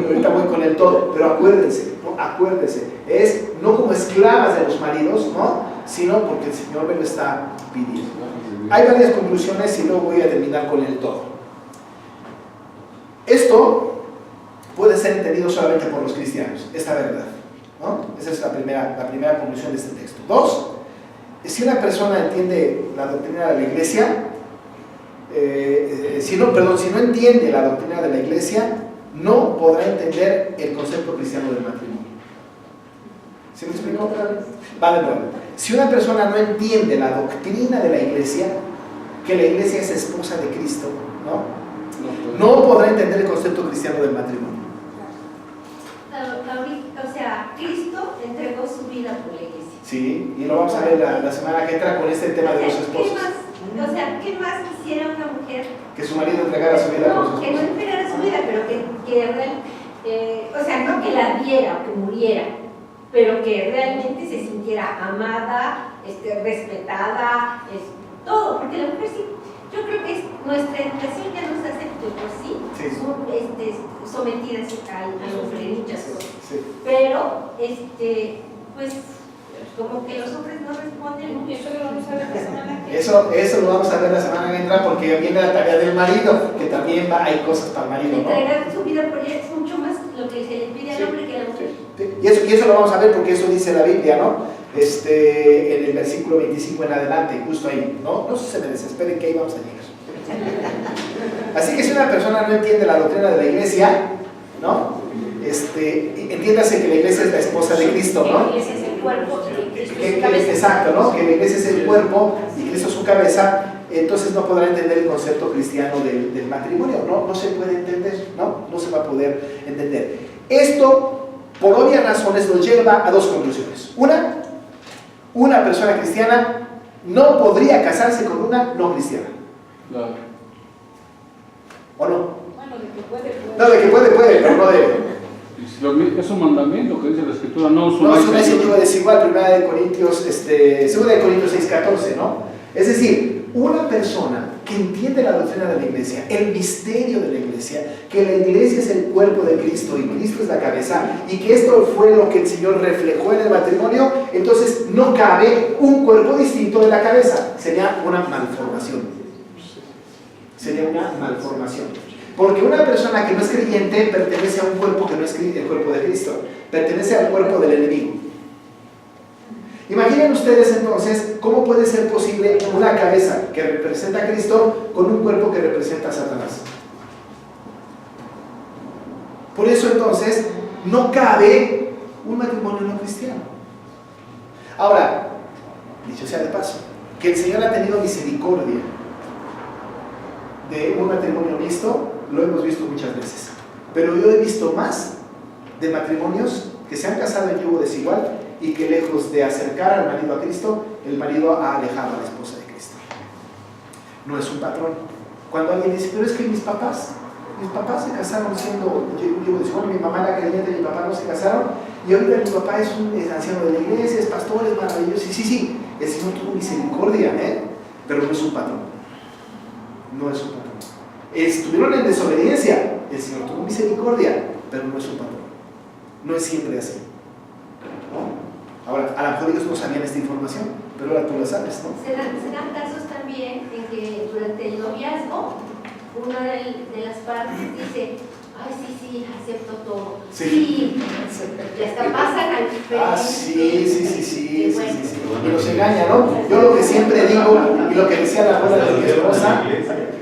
Ahorita voy con el todo, pero acuérdense, ¿no? Acuérdense. Es no como esclavas de los maridos, ¿no?, sino porque el Señor me lo está pidiendo. Hay varias conclusiones y luego voy a terminar con el todo. Esto puede ser entendido solamente por los cristianos, esta verdad, ¿no? Esa es la primera conclusión de este texto. 2, si una persona entiende la doctrina de la iglesia, si no entiende la doctrina de la iglesia, no podrá entender el concepto cristiano del matrimonio. ¿Sí me explico? Va de nuevo. Si una persona no entiende la doctrina de la iglesia, que la iglesia es esposa de Cristo, no podrá entender el concepto cristiano del matrimonio. O sea, Cristo entregó su vida por la iglesia. Sí, y lo vamos a ver la semana que entra con este tema de los esposos. ¿Qué más quisiera una mujer? Que su marido entregara su vida por su esposo. Que no entregara su vida, pero o sea, no que la diera o que muriera, pero que realmente se sintiera amada, respetada, todo, porque la mujer sí, yo creo que nuestra educación ya nos hace de por sí, sometidas al hombre en muchas cosas, sí. Pero pues como que los hombres no responden. Eso lo vamos a ver la semana que viene. Eso lo vamos a ver la semana que entra, porque viene la tarea del marido, que también hay cosas para el marido, ¿no? Entregar su vida por ella es mucho más lo que se le pide al hombre que a la mujer. Sí. Y eso lo vamos a ver porque eso dice la Biblia, ¿no? En el versículo 25 en adelante, justo ahí, ¿no? No se me desesperen, que ahí vamos a llegar. Así que si una persona no entiende la doctrina de la iglesia, ¿no? Entiéndase que la iglesia es la esposa de Cristo, ¿no? La iglesia es el cuerpo y Cristo es su cabeza. Exacto, ¿no? Que la iglesia es el cuerpo y Cristo es su cabeza. Entonces no podrá entender el concepto cristiano del matrimonio, no se puede entender, no se va a poder entender. Esto, por obvias razones, nos lleva a dos conclusiones. Una persona cristiana no podría casarse con una no cristiana. Claro. ¿O no? Bueno, de que puede. No, de que puede, pero no debe. Es un mandamiento que dice la Escritura, no es una iniciativa desigual, 2 Corintios 6:14, ¿no? Es decir, una persona que entiende la doctrina de la iglesia, el misterio de la iglesia, que la iglesia es el cuerpo de Cristo y Cristo es la cabeza, y que esto fue lo que el Señor reflejó en el matrimonio, entonces no cabe un cuerpo distinto de la cabeza. Sería una malformación. Porque una persona que no es creyente pertenece a un cuerpo que no es el cuerpo de Cristo, pertenece al cuerpo del enemigo. Imaginen ustedes entonces cómo puede ser posible una cabeza que representa a Cristo con un cuerpo que representa a Satanás. Por eso entonces no cabe un matrimonio no cristiano. Ahora, dicho sea de paso, que el Señor ha tenido misericordia de un matrimonio mixto, lo hemos visto muchas veces, pero yo he visto más de matrimonios que se han casado en yugo desigual y que lejos de acercar al marido a Cristo, el marido ha alejado a la esposa de Cristo. no es un patrón. Cuando alguien dice, pero es que mis papás se casaron siendo, yo digo, bueno, mi mamá era creyente, mi papá no se casaron, y ahorita mi papá es un anciano de la iglesia, es pastor, es maravilloso, sí, el Señor tuvo misericordia, pero no es un patrón. No es un patrón. Estuvieron en desobediencia, el Señor tuvo misericordia, pero no es un patrón. No es siempre así, ¿no? Ahora, a lo mejor ellos no sabían esta información, pero ahora tú la sabes, ¿no? Se dan casos también en que durante el noviazgo una de las partes dice, ay, sí, acepto todo. Sí. Y hasta pasan al diferente. Sí. Y los engaña, ¿no? Yo lo que siempre digo, y lo que decía la abuela de mi esposa,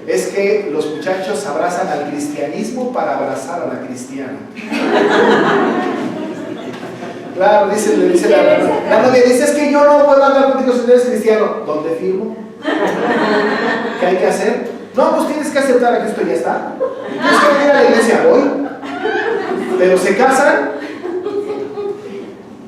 es que los muchachos abrazan al cristianismo para abrazar a la cristiana. Claro, le dice la novia, dice, es que yo no puedo andar contigo si no eres cristiano. ¿Dónde firmo? ¿Qué hay que hacer? No, pues tienes que aceptar a Cristo y ya está. Tienes que venir a la iglesia hoy. Pero se casan,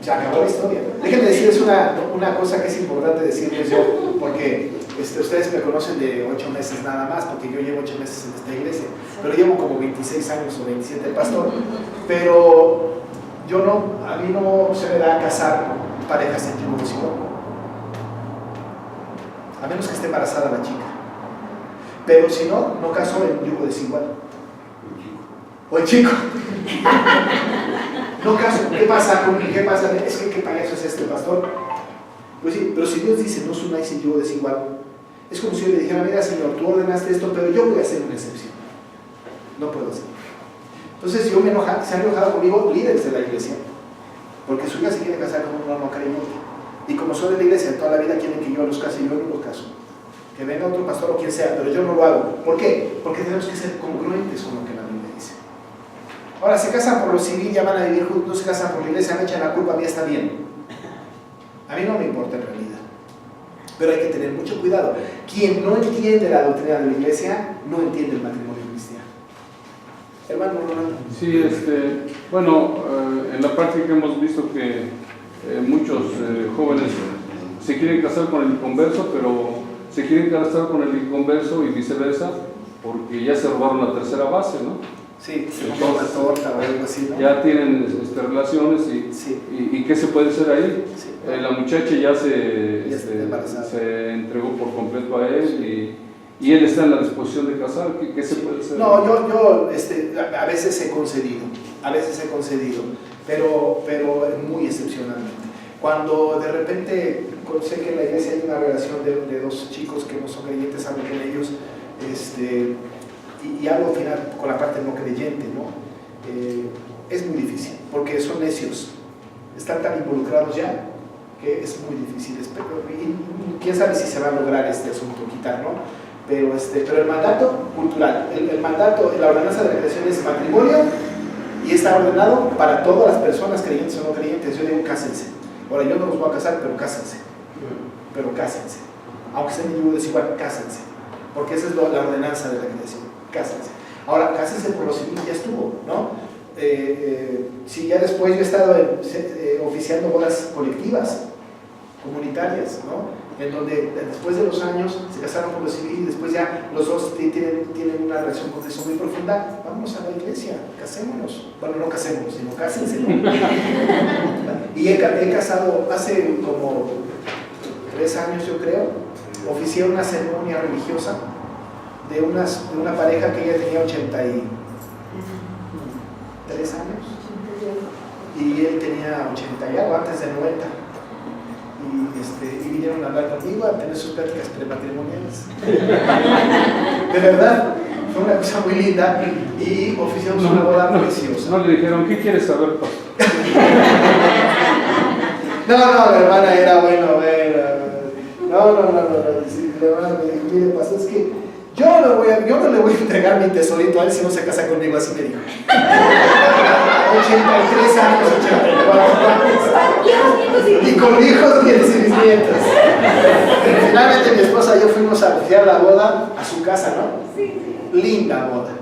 se acabó la historia. Déjenme decirles una cosa que es importante decirles yo, porque ustedes me conocen de 8 meses nada más, porque yo llevo 8 meses en esta iglesia, pero llevo como 26 años o 27 de pastor. Pero a mí no se me da casar parejas en yugo desigual, a menos que esté embarazada la chica. Pero si no caso en yugo desigual. O el chico. No caso. ¿Qué pasa? Es que qué payaso es este pastor. Pues sí, pero si Dios dice no os unáis en yugo desigual, es como si yo le dijera, mira Señor, tú ordenaste esto, pero yo voy a hacer una excepción. No puedo hacerlo. Entonces se han enojado conmigo líderes de la iglesia, porque su hija se quiere casar con un no creyente. Y como soy de la iglesia, toda la vida quieren que yo los case y yo no los caso. Que venga otro pastor o quien sea, pero yo no lo hago. ¿Por qué? Porque tenemos que ser congruentes con lo que la Biblia dice. Ahora, se casan por lo civil, ya van a vivir juntos, no se casan por la iglesia, me echan la culpa, a mí está bien. A mí no me importa en realidad. Pero hay que tener mucho cuidado. Quien no entiende la doctrina de la iglesia, no entiende el matrimonio cristiano. Hermano Ronaldo. Sí, bueno, en la práctica hemos visto que muchos jóvenes se quieren casar con el inconverso, pero se quieren casar con el inconverso y viceversa, porque ya se robaron la tercera base, ¿no? Sí, una torta o algo así, ¿no? Ya tienen relaciones y ¿qué se puede hacer ahí? Sí. La muchacha ya se entregó por completo a él y él está en la disposición de casar. ¿Qué se puede hacer? No, yo a veces he concedido, pero muy excepcionalmente. Cuando de repente sé que en la iglesia hay una relación de dos chicos que no son creyentes, hablo con ellos, y algo al final con la parte no creyente, ¿no? Es muy difícil, porque son necios, están tan involucrados ya, que es muy difícil. Y quién sabe si se va a lograr este asunto, quitar, ¿no? Pero el mandato cultural, el mandato, la ordenanza de la creación es matrimonio, y está ordenado para todas las personas creyentes o no creyentes. Yo digo, cásense. Ahora, yo no los voy a casar, pero cásense. Aunque sean en yugo desigual, cásense. Porque esa es la ordenanza de la creación. Cásense. Ahora, cásense por lo civil, ya estuvo, ¿no? Si ya después yo he estado oficiando bodas colectivas, comunitarias, ¿no? En donde después de los años se casaron por lo civil y después ya los dos tienen una relación con eso muy profunda. Vamos a la iglesia, casémonos. Bueno, no casémonos, sino cásense, ¿no? Y he casado hace como 3 años, yo creo, oficié una ceremonia religiosa de una pareja que ella tenía 83 años y él tenía 80 y algo, antes de 90. Y vinieron a hablar conmigo, a tener sus pláticas prematrimoniales. De verdad, fue una cosa muy linda y oficiamos una boda preciosa. No le dijeron, ¿qué quieres saber, pastor? No, la hermana era bueno. Sí, la hermana me dijo, mire, pastor, es que yo no le voy a entregar mi tesorito a él si no se casa conmigo, así me dijo. 83 años, 84 años. Y con hijos, nietos y bisnietos. Finalmente mi esposa y yo fuimos a oficiar la boda a su casa, ¿no? Sí. Linda boda.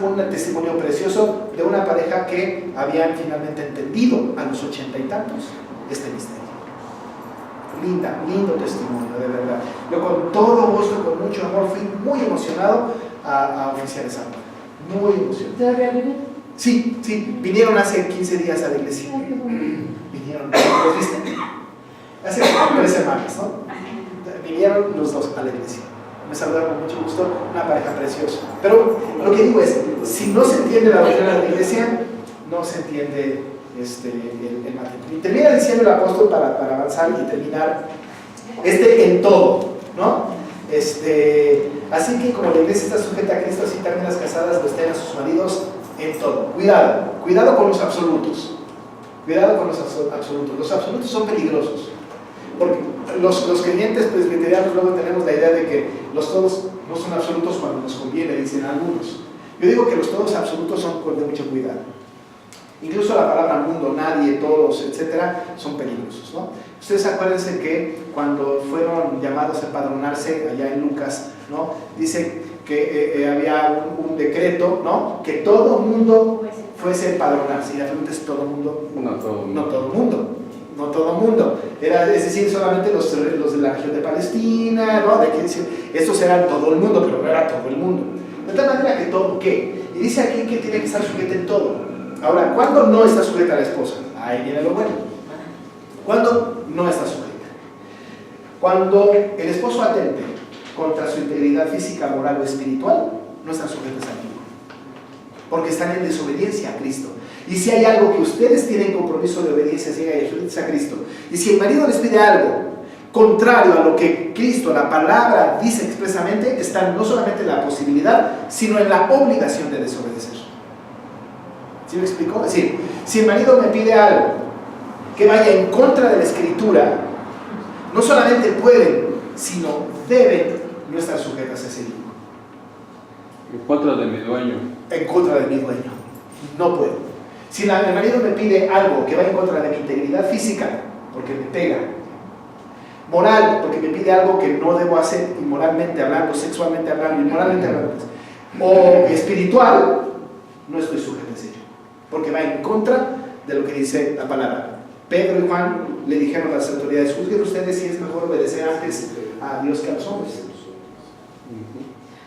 Un testimonio precioso de una pareja que habían finalmente entendido a los 80 y tantos este misterio. lindo testimonio, de verdad. Yo con todo gusto, con mucho amor, fui muy emocionado a oficiar esa boda. Muy emocionado. ¿Todavía viven? Sí, vinieron hace 15 días a la iglesia. Vinieron, ¿los viste? Hace 3 semanas, ¿no? Vinieron los dos a la iglesia. Me saludaron con mucho gusto, una pareja preciosa. Pero lo que digo es, si no se entiende la doctrina de la iglesia, no se entiende el matrimonio. Y termina diciendo el apóstol para avanzar y terminar, en todo, ¿no? Así que como la iglesia está sujeta a Cristo, así también las casadas lo estén a sus maridos en todo. Cuidado con los absolutos. Cuidado con los absolutos. Los absolutos son peligrosos. Porque los creyentes presbiterianos luego tenemos la idea de que los todos no son absolutos cuando nos conviene, dicen algunos. Yo digo que los todos absolutos son de mucho cuidado. Incluso la palabra mundo, nadie, todos, etcétera, son peligrosos, ¿no? Ustedes acuérdense que cuando fueron llamados a empadronarse allá en Lucas, ¿no? Dice que había un decreto, ¿no? Que todo mundo fuese a empadronarse. Y la pregunta es: ¿todo mundo? No todo mundo. No todo mundo. No todo mundo. Es decir, solamente los de la región de Palestina, ¿no? Estos eran todo el mundo, pero no era todo el mundo. De tal manera que todo, ¿qué? Y dice aquí que tiene que estar sujeta en todo. Ahora, ¿cuándo no está sujeta la esposa? Ahí viene lo bueno. ¿Cuándo no está sujeta? Cuando el esposo atente contra su integridad física, moral o espiritual, no están sujetas a Cristo, porque están en desobediencia a Cristo. Y si hay algo que ustedes tienen compromiso de obediencia a Cristo, y si el marido les pide algo contrario a lo que Cristo, la palabra, dice expresamente, están no solamente en la posibilidad, sino en la obligación de desobedecer. ¿Sí me explico? Es decir, si el marido me pide algo que vaya en contra de la Escritura, no solamente pueden, sino deben no estar sujetas a ese yugo. En contra de mi dueño. En contra de mi dueño. No puedo. Si el marido me pide algo que va en contra de mi integridad física, porque me pega, moral, porque me pide algo que no debo hacer, inmoralmente hablando, sexualmente hablando, inmoralmente hablando, o espiritual, no estoy sujeto a ese yugo, porque va en contra de lo que dice la palabra. Pedro y Juan le dijeron a las autoridades: juzguen ustedes si es mejor obedecer antes a Dios que a los hombres.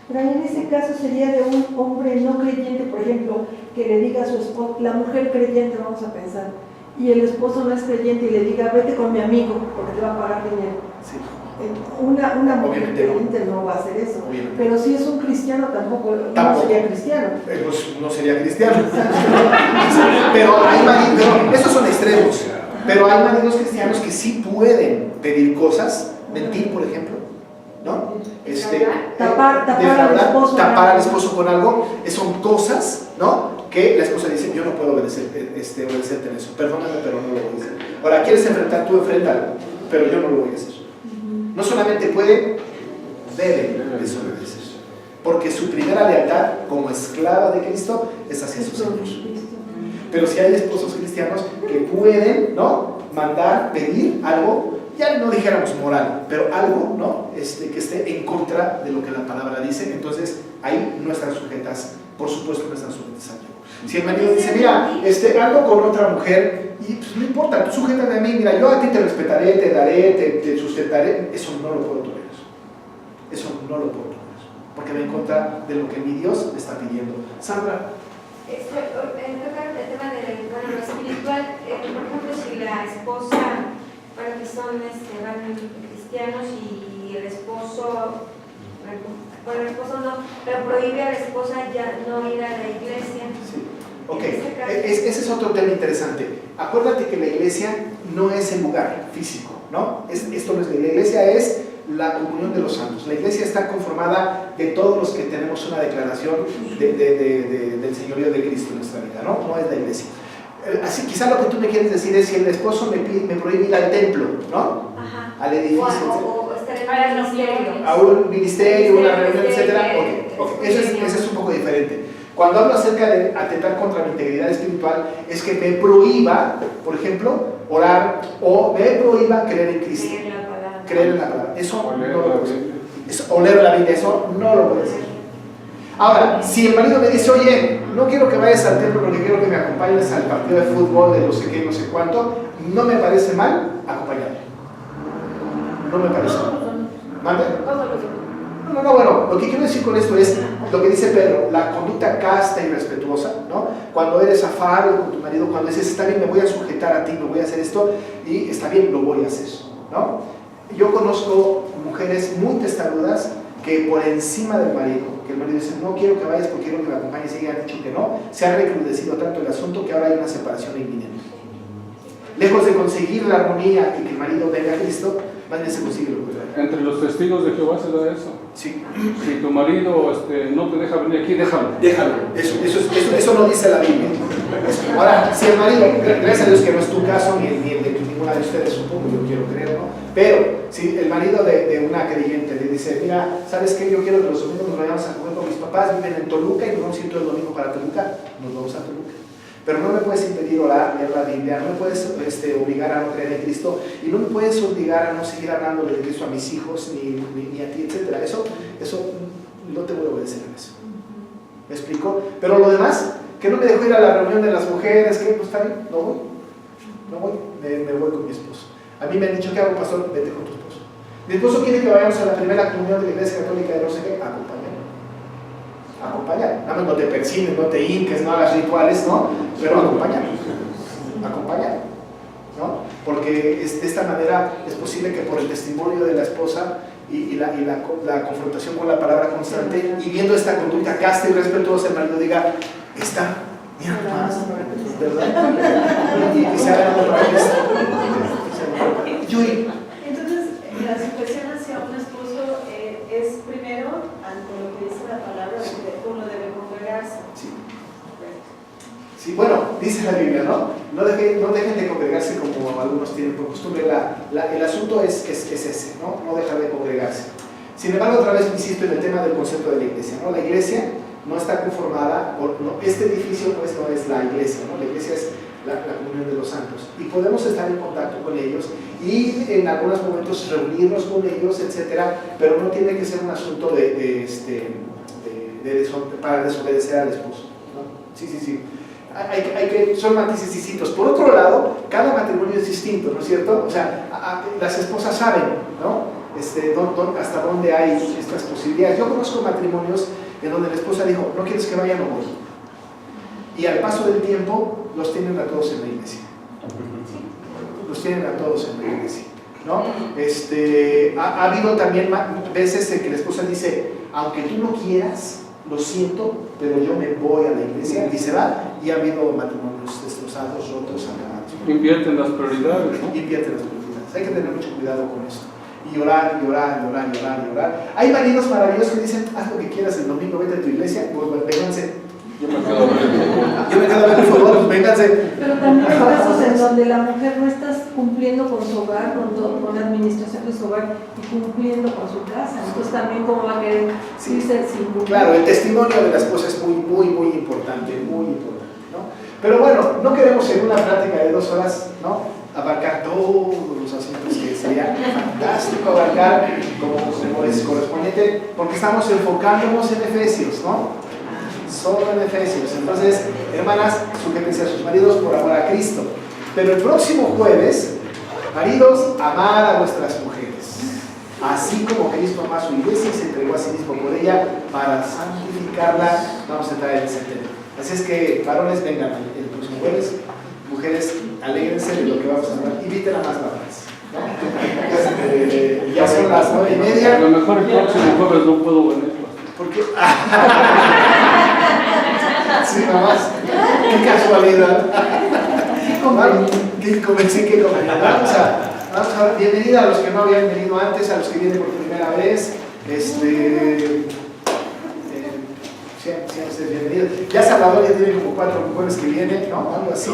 Pero en ese caso sería de un hombre no creyente, por ejemplo, que le diga a su esposo, la mujer creyente, vamos a pensar, y el esposo no es creyente y le diga: vete con mi amigo porque te va a pagar dinero. Sí. Una mujer Obviamente creyente no va a hacer eso. Obviamente. Pero si es un cristiano, tampoco no sería cristiano. Pues no sería cristiano. Pero estos son extremos. Pero hay maridos cristianos que sí pueden pedir cosas, mentir, por ejemplo, ¿no? Tapar al esposo con algo. Son cosas, ¿no? Que la esposa dice: yo no puedo obedecerte en eso. Perdóname, pero no lo voy a hacer. Ahora, ¿quieres enfrentar? Tú enfréntalo, pero yo no lo voy a hacer. No solamente puede, debe desobedecer. Porque su primera lealtad como esclava de Cristo es hacia su Señor. Pero si hay esposos cristianos que pueden, ¿no?, mandar, pedir algo, ya no dijéramos moral, pero algo, ¿no?, que esté en contra de lo que la palabra dice, entonces ahí no están sujetas, por supuesto no están sujetas a Dios. Si el marido dice: mira, ando con otra mujer, y pues no importa, tú sujétame a mí, mira, yo a ti te respetaré, te daré, te sustentaré, eso no lo puedo tolerar. Eso no lo puedo tolerar, porque va en contra de lo que mi Dios me está pidiendo. Sandra. En tocar el tema de lo espiritual, por ejemplo, si la esposa, para que son van cristianos y el esposo, bueno, el esposo no, pero prohíbe a la esposa ya no ir a la iglesia. Sí. Ok, ese es otro tema interesante. Acuérdate que la iglesia no es el lugar físico, ¿no? Esto no es la iglesia, es la comunión de los santos. La iglesia está conformada de todos los que tenemos una declaración del señorío de Cristo en nuestra vida, ¿no? No es la iglesia. Así, quizás lo que tú me quieres decir es: si el esposo me prohíbe ir al templo, ¿no? Ajá. Al edificio, o estar en el ministerio. A un ministerio, una reunión, etc. Okay. Eso es un poco diferente. Cuando hablo acerca de atentar contra mi integridad espiritual, es que me prohíba, por ejemplo, orar, o me prohíba creer en Cristo. Creer en la palabra. Eso no lo puedo hacer. O leer la Biblia, eso no lo puedo hacer. Ahora, si el marido me dice: oye, no quiero que vayas al templo porque quiero que me acompañes al partido de fútbol de no sé qué, no sé cuánto, no me parece mal acompañarme. No me parece. ¿Mande? No, bueno, lo que quiero decir con esto es lo que dice Pedro, la conducta casta y respetuosa, ¿no? Cuando eres afable con tu marido, cuando dices, está bien, me voy a sujetar a ti, me voy a hacer esto, y está bien, lo voy a hacer, ¿no? Yo conozco mujeres muy testarudas que por encima del marido, que el marido dice, no quiero que vayas porque quiero que me acompañes, y ella ha dicho que no, se ha recrudecido tanto el asunto que ahora hay una separación inminente. Lejos de conseguir la armonía y que el marido venga a Cristo, más bien se consigue lo contrario. Entre los testigos de Jehová se da eso. Sí. Si tu marido no te deja venir aquí, déjalo. Déjalo. Eso no dice la Biblia. Ahora, si el marido, gracias a Dios que no es tu caso, ni el de ninguna de ustedes, supongo, yo quiero creer, ¿no? Pero si el marido de una creyente le dice, mira, ¿sabes qué? Yo quiero que los domingos nos vayamos a comer con mis papás, viven en Toluca y nos vamos a ir todo el domingo para Toluca, nos vamos a Toluca. Pero no me puedes impedir orar, leer la Biblia, no me puedes obligar a no creer en Cristo, y no me puedes obligar a no seguir hablando de Cristo a mis hijos, ni a ti, etc. Eso no te voy a obedecer en eso. ¿Me explico? Pero lo demás, que no me dejo ir a la reunión de las mujeres, que pues está bien, no voy, me voy con mi esposo. A mí me han dicho, ¿qué hago, pastor? Vete con tu esposo. Mi esposo quiere que vayamos a la primera comunión de la Iglesia Católica de no sé qué, acompañar. Nada más no te persines, no te hinques, no hagas rituales, ¿no? Pero acompañar, ¿no? Porque de esta manera es posible que por el testimonio de la esposa y la confrontación con la palabra constante, y viendo esta conducta casta y respetuosa, el marido diga, mira más, ¿verdad? Y se haga algo para esto. Yuri. Entonces, la sujeción hacia un esposo es primero, ante lo que dice la palabra, de que uno debe congregarse. Sí, bueno, dice la Biblia, ¿no? No dejen de congregarse como algunos tienen por costumbre. El asunto es ese, ¿no? No dejar de congregarse. Sin embargo, otra vez insisto en el tema del concepto de la iglesia, ¿no? La iglesia no está conformada por, este edificio pues no es la iglesia, ¿no? La iglesia es la comunión de los santos, y podemos estar en contacto con ellos y en algunos momentos reunirnos con ellos, etcétera, pero no tiene que ser un asunto para desobedecer al esposo, ¿no? Sí. Son matices distintos. Por otro lado, cada matrimonio es distinto, ¿no es cierto? O sea, las esposas saben, ¿no? Hasta dónde hay estas posibilidades. Yo conozco matrimonios en donde la esposa dijo, ¿no quieres que vaya? No voy. Y al paso del tiempo los tienen a todos en la iglesia. Los tienen a todos en la iglesia, ¿no? Ha habido también veces en que la esposa dice, aunque tú no quieras, lo siento, pero yo me voy a la iglesia, y se va, y ha habido matrimonios destrozados, rotos, acabados. Invierten las prioridades, ¿no? Invierten las prioridades. Hay que tener mucho cuidado con esto. Y orar. Hay maridos maravillosos que dicen, haz lo que quieras el domingo, vete a tu iglesia, pues vénganse. Yo me quedo a ver el fútbol, pues vénganse. Pero también hay casos en donde la mujer no está cumpliendo con su hogar, con la administración de su hogar y cumpliendo con su casa. Entonces también cómo va a querer irse sin cumplir. Claro, el testimonio de la esposa es muy importante, ¿no? Pero bueno, no queremos en una plática de 2 horas, ¿no? Abarcar todos los asuntos que sería fantástico abarcar como es correspondiente, porque estamos enfocándonos en Efesios, ¿no? Solo en Efesios. Entonces, hermanas, sujétense a sus maridos por amor a Cristo. Pero el próximo jueves, maridos, amad a vuestras mujeres, así como Cristo amó a su iglesia y se entregó a sí mismo por ella para santificarla. Vamos a entrar en ese tema. Así es que, varones, vengan el próximo jueves. Mujeres, alégrense de lo que vamos a hablar. Inviten a más varones, ¿no? Ya son las 9:30. A lo mejor el próximo jueves no puedo venir. ¿Por qué? Sí, nomás. Qué casualidad. Qué conveniente. Vamos a ver. Bienvenida a los que no habían venido antes, a los que vienen por primera vez. Sean ustedes bienvenidos. Ya Salvador ya tiene como 4 jueves que vienen, ¿no? Algo así.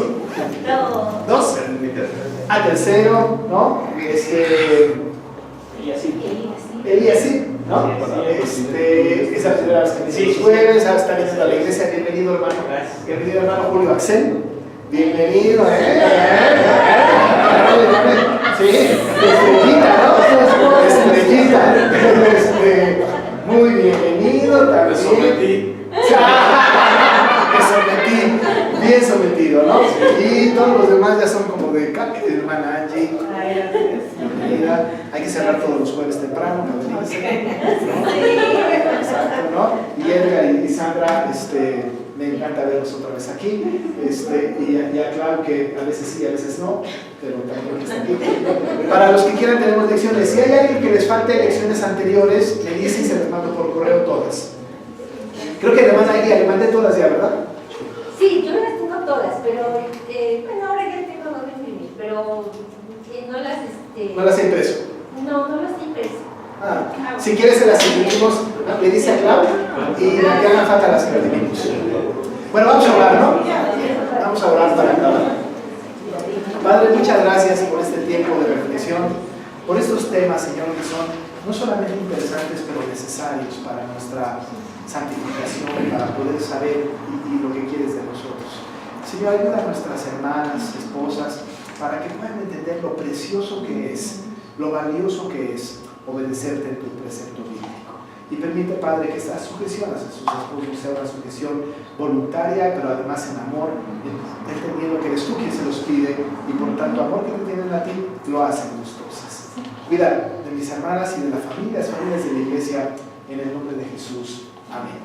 No. 2. Tercero, ¿no? Elías sí, ¿no? Es la primera vez que viene los jueves, está viniendo a la iglesia. Bienvenido, hermano. Bienvenido, hermano Julio Axel. Bienvenido, Sí, estrellita, ¿no? Estrellita. Muy bienvenido también. Bien sometido, ¿no? Y todos los demás ya son como de hermana Angie. bienvenida. Hay que cerrar todos los jueves temprano, ¿no? Exacto, ¿no? Y Edgar y Sandra, me encanta verlos otra vez aquí. Y a Clau, que a veces sí, a veces no, pero también está aquí. Para los que quieran, tenemos lecciones. Si hay alguien que les falte lecciones anteriores, me dicen y se les mando por correo todas. Creo que hermana Iria, le mandé todas ya, ¿verdad? Sí, yo las tengo todas, pero bueno, ahora ya tengo donde imprimir, pero no las... ¿No las he impreso? No, no las he impreso. Si quieres se las imprimimos, le dice a Clau, y la que hagan falta las imprimimos. Bueno, vamos a orar, ¿no? Vamos a orar para acabar. Padre, muchas gracias por este tiempo de reflexión, por estos temas, Señor, que son no solamente interesantes, pero necesarios para nuestra santificación, para poder saber y lo que quieres de nosotros. Señor, ayuda a nuestras hermanas, esposas, para que puedan entender lo precioso que es, lo valioso que es obedecerte en tu precepto bíblico. Y permite, Padre, que esta sujeción hacia sus esposos sea una sujeción voluntaria, pero además en amor, entendiendo que eres tú quien se los pide y por tanto amor que te tienen a ti, lo hacen gustosas. Cuida de mis hermanas y de las familias de la iglesia, en el nombre de Jesús. Amén.